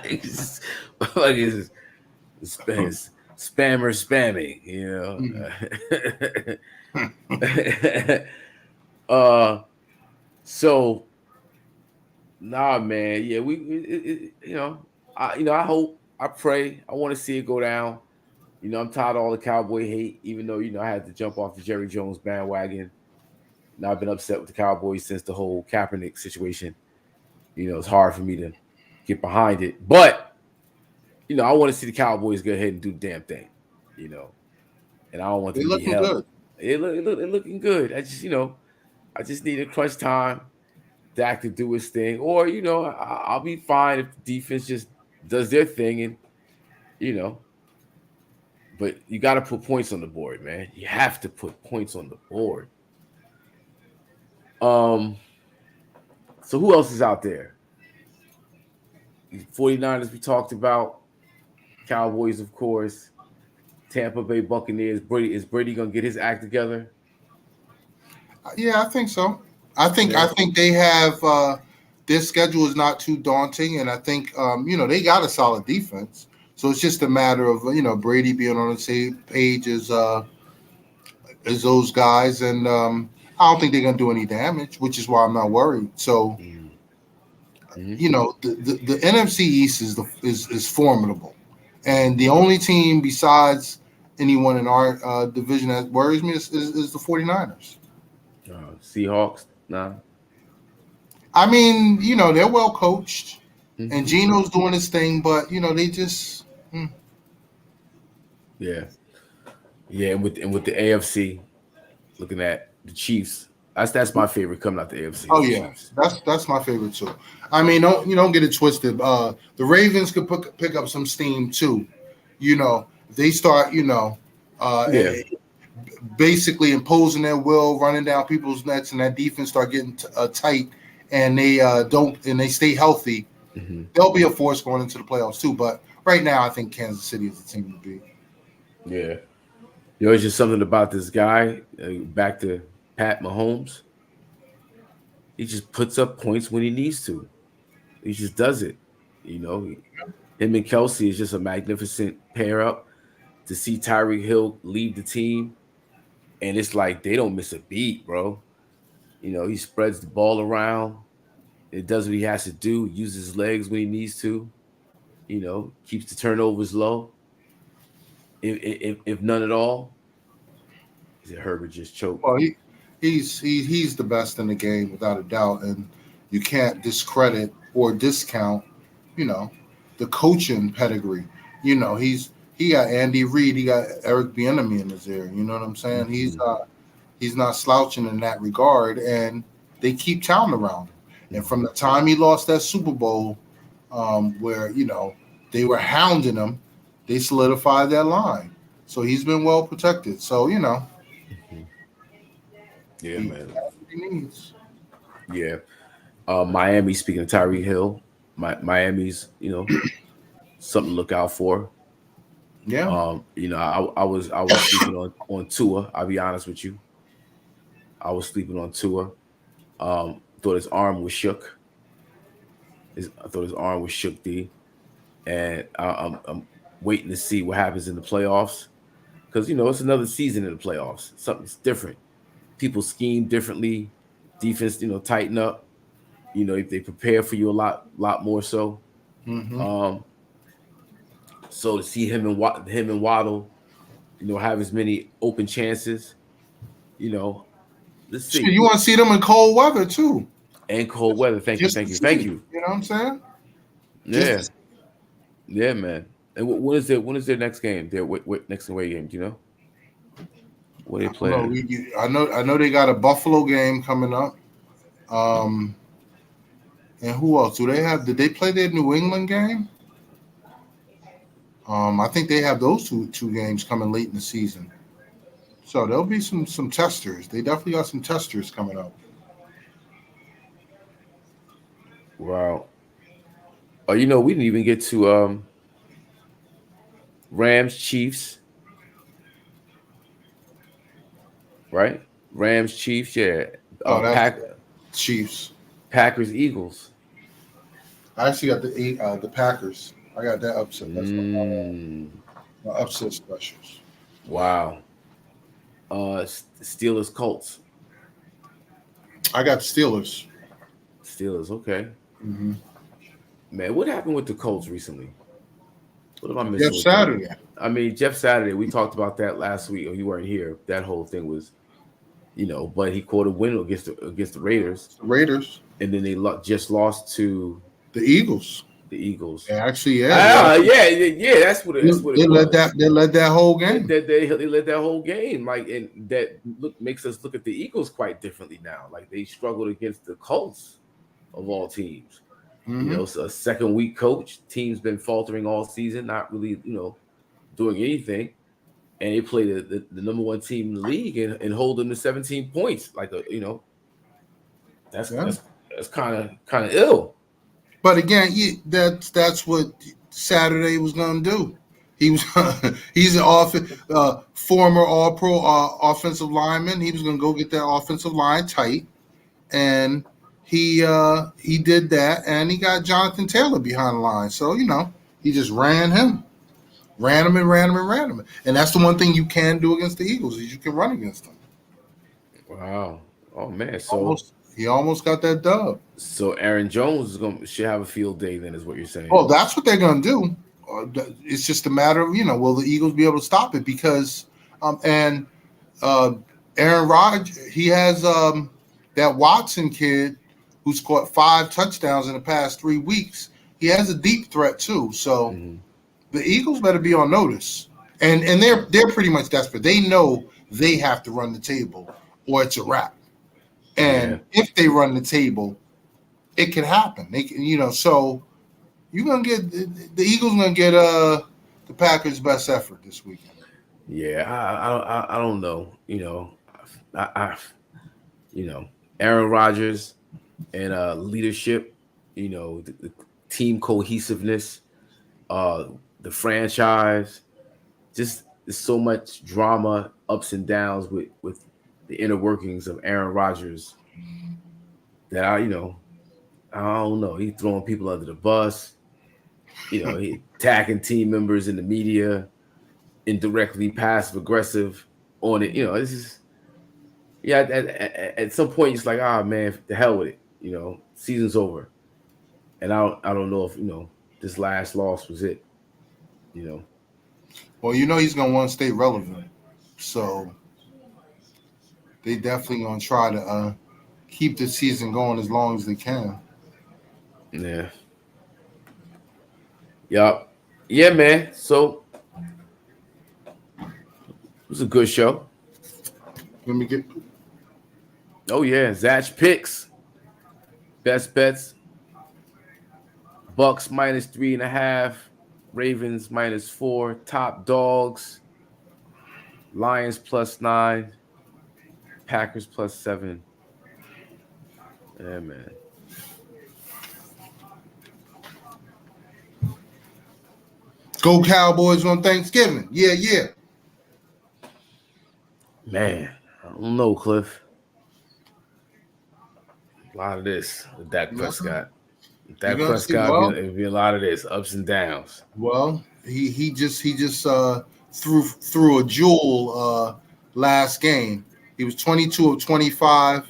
it's spammer spamming, So nah, man. Yeah, I hope, I pray, I want to see it go down. I'm tired of all the Cowboy hate, even though, I had to jump off the Jerry Jones bandwagon. Now I've been upset with the Cowboys since the whole Kaepernick situation. It's hard for me to get behind it. But, I want to see the Cowboys go ahead and do the damn thing. you know, and I don't want They them to be looking held. good. It looking good. I just, I just need a crunch time. Dak to do his thing, or I'll be fine if the defense just does their thing, and you know. But you got to put points on the board, man. You have to put points on the board. So who else is out there? 49ers we talked about, Cowboys, of course, Tampa Bay Buccaneers. Is Brady gonna get his act together? Yeah, I think so. I think they have their schedule is not too daunting, and I think they got a solid defense. So it's just a matter of Brady being on the same page as those guys, and I don't think they're gonna do any damage, which is why I'm not worried. So the NFC East is formidable, and the only team besides anyone in our division that worries me is the 49ers. Seahawks, nah. I mean, they're well coached, and Geno's doing his thing, but they just yeah. And with the AFC, looking at the Chiefs, that's my favorite coming out the AFC. Oh yeah, Chiefs. that's my favorite too. I mean, don't get it twisted. The Ravens could pick up some steam too. They start basically imposing their will, running down people's necks, and that defense start getting tight, and they stay healthy. They'll be a force going into the playoffs too. But right now, I think Kansas City is the team to beat. Yeah, it's just something about this guy. Back to Pat Mahomes. He just puts up points when he needs to. He just does it. Him and Kelsey is just a magnificent pair up. To see Tyreek Hill leave the team, and it's like they don't miss a beat, bro. He spreads the ball around. It does what he has to do. Uses his legs when he needs to. Keeps the turnovers low. If none at all. Is it Herbert just choked? Well, he's the best in the game without a doubt, and you can't discredit or discount, the coaching pedigree. He got Andy Reid, he got Eric Bieniemy in his ear. You know what I'm saying? He's not slouching in that regard, and they keep talent around him. And from the time he lost that Super Bowl, where they were hounding him, they solidified that line. So he's been well protected. So yeah, man. He needs. Yeah, Miami. Speaking of Tyreek Hill, Miami's something to look out for. Yeah. I was sleeping on Tua. I'll be honest with you. I was sleeping on Tua. Thought his arm was shook. I thought his arm was shook, D. And I'm waiting to see what happens in the playoffs, because it's another season in the playoffs. Something's different. People scheme differently. Defense, tighten up. They prepare for you a lot more so. So to see him and Waddle, have as many open chances, let's see. You want to see them in cold weather too. And cold weather. Thank you. You know what I'm saying? Yeah. Yeah, man. And when is their next game? Their next away game? Do you know? What are they playing? I know they got a Buffalo game coming up. And who else do they have? Did they play their New England game? I think they have those two games coming late in the season. So there'll be some testers. They definitely got some testers coming up. Wow. Oh, we didn't even get to Rams Chiefs. Right? Rams Chiefs, yeah. Chiefs. Packers Eagles. I actually got the Packers. I got that upset. That's my upset specials. Wow. Steelers Colts. I got Steelers. Steelers, okay. Man, what happened with the Colts recently? What am I missing? Jeff Saturday. Jeff Saturday. We talked about that last week. You weren't here. That whole thing was, but he caught a win against the Raiders. Raiders. And then they just lost to the Eagles. The Eagles. Actually, Yeah. That's what it was. They led that whole game. They led that whole game. Like, and that makes us look at the Eagles quite differently now. Like, they struggled against the Colts of all teams. Mm-hmm. You know, so a second week coach. Team's been faltering all season, not really, doing anything. And they play the number one team in the league and hold them to 17 points. Like, that's kind of ill. But again, that's what Saturday was going to do. He's an former All-Pro offensive lineman. He was going to go get that offensive line tight, and he did that, and he got Jonathan Taylor behind the line. So he just ran him, and that's the one thing you can do against the Eagles is you can run against them. Wow. Oh man. So he almost got that dub. So Aaron Jones should have a field day then, is what you're saying. Oh, that's what they're going to do. It's just a matter of, will the Eagles be able to stop it? Because, Aaron Rodgers, he has that Watson kid who's caught 5 touchdowns in the past 3 weeks. He has a deep threat too. So the Eagles better be on notice. And they're pretty much desperate. They know they have to run the table or it's a wrap. And if they run the table, it can happen. They can, so you're gonna get the Eagles gonna get the Packers' best effort this weekend. Yeah, I don't know. Aaron Rodgers and leadership, the team cohesiveness, the franchise, just there's so much drama, ups and downs with the inner workings of Aaron Rodgers that I don't know. He's throwing people under the bus. He attacking team members in the media, indirectly passive aggressive on it. This is at some point it's like, man, the hell with it. Season's over. And I don't know if this last loss was it. Well, he's gonna want to stay relevant. So they definitely gonna try to keep the season going as long as they can. Yeah. Yup. Yeah, man. So it was a good show. Let me get. Oh yeah, Zach picks. Best bets. Bucks -3.5. Ravens -4. Top dogs. Lions +9. Packers +7. Yeah, man. Go Cowboys on Thanksgiving. Yeah. Man, I don't know, Cliff. A lot of this with Dak Prescott. Dak Prescott, it'll be a lot of this, ups and downs. Well, he just threw a jewel last game. He was 22 of 25.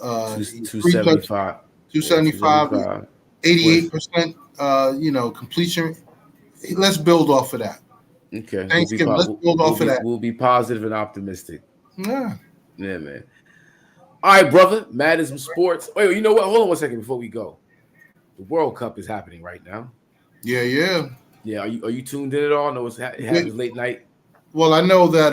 275. 275. 88%. Completion. Let's build off of that. Okay. Thanksgiving. Let's build off of that. We'll be positive and optimistic. Yeah. Yeah, man. All right, brother. IZM Sports. Wait, you know what? Hold on one second before we go. The World Cup is happening right now. Yeah. Yeah. Are you tuned in at all? No, it happens late night. Well, I know that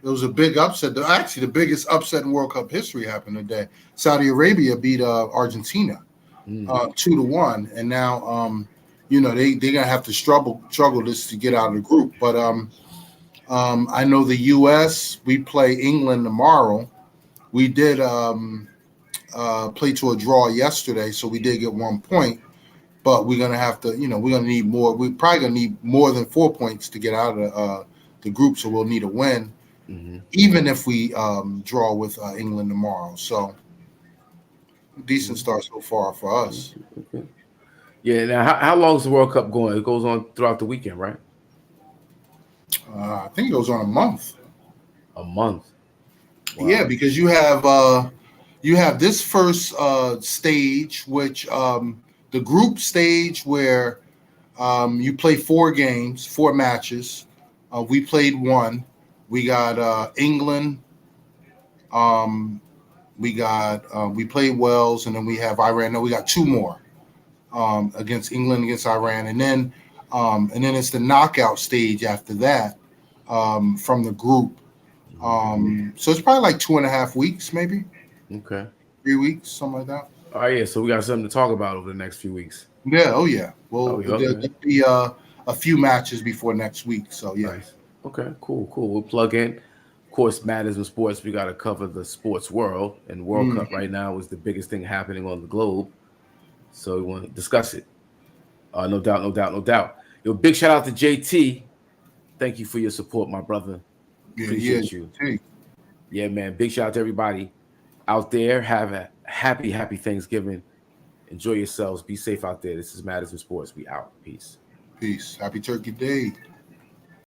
there was a big upset. Actually, the biggest upset in World Cup history happened today. Saudi Arabia beat Argentina 2-1, and now they're gonna have to struggle this to get out of the group. But I know the U.S. we play England tomorrow. We did play to a draw yesterday, so we did get 1 point. But we're gonna have to, we're gonna need more. We're probably gonna need more than 4 points to get out of the group. So we'll need a win, even if we draw with England tomorrow. So decent start so far for us. Okay. Yeah. Now, how long is the World Cup going? It goes on throughout the weekend, right? I think it goes on a month. A month. Wow. Yeah, because you have this first stage, which the group stage where you play 4 matches. We played 1. We got England. We played Wales, and then we have Iran. No, we got 2 more. against England, against Iran, and then it's the knockout stage after that from the group. So it's probably like 2.5 weeks, maybe Okay. 3 weeks, something like that. Oh yeah, so we got something to talk about over the next few weeks. Yeah. Oh yeah. Well, Oh, yeah, there'll okay. be a few matches before next week. So yeah. Nice. Okay, cool. We'll plug in. Of course, Madison Sports, we got to cover the sports world, and World Cup right now is the biggest thing happening on the globe. So we want to discuss it. No doubt. Yo, big shout out to JT. Thank you for your support, my brother. Appreciate you. Hey. Yeah, man. Big shout out to everybody out there. Have a happy Thanksgiving. Enjoy yourselves. Be safe out there. This is Madison Sports. We out. Peace. Peace. Happy Turkey Day.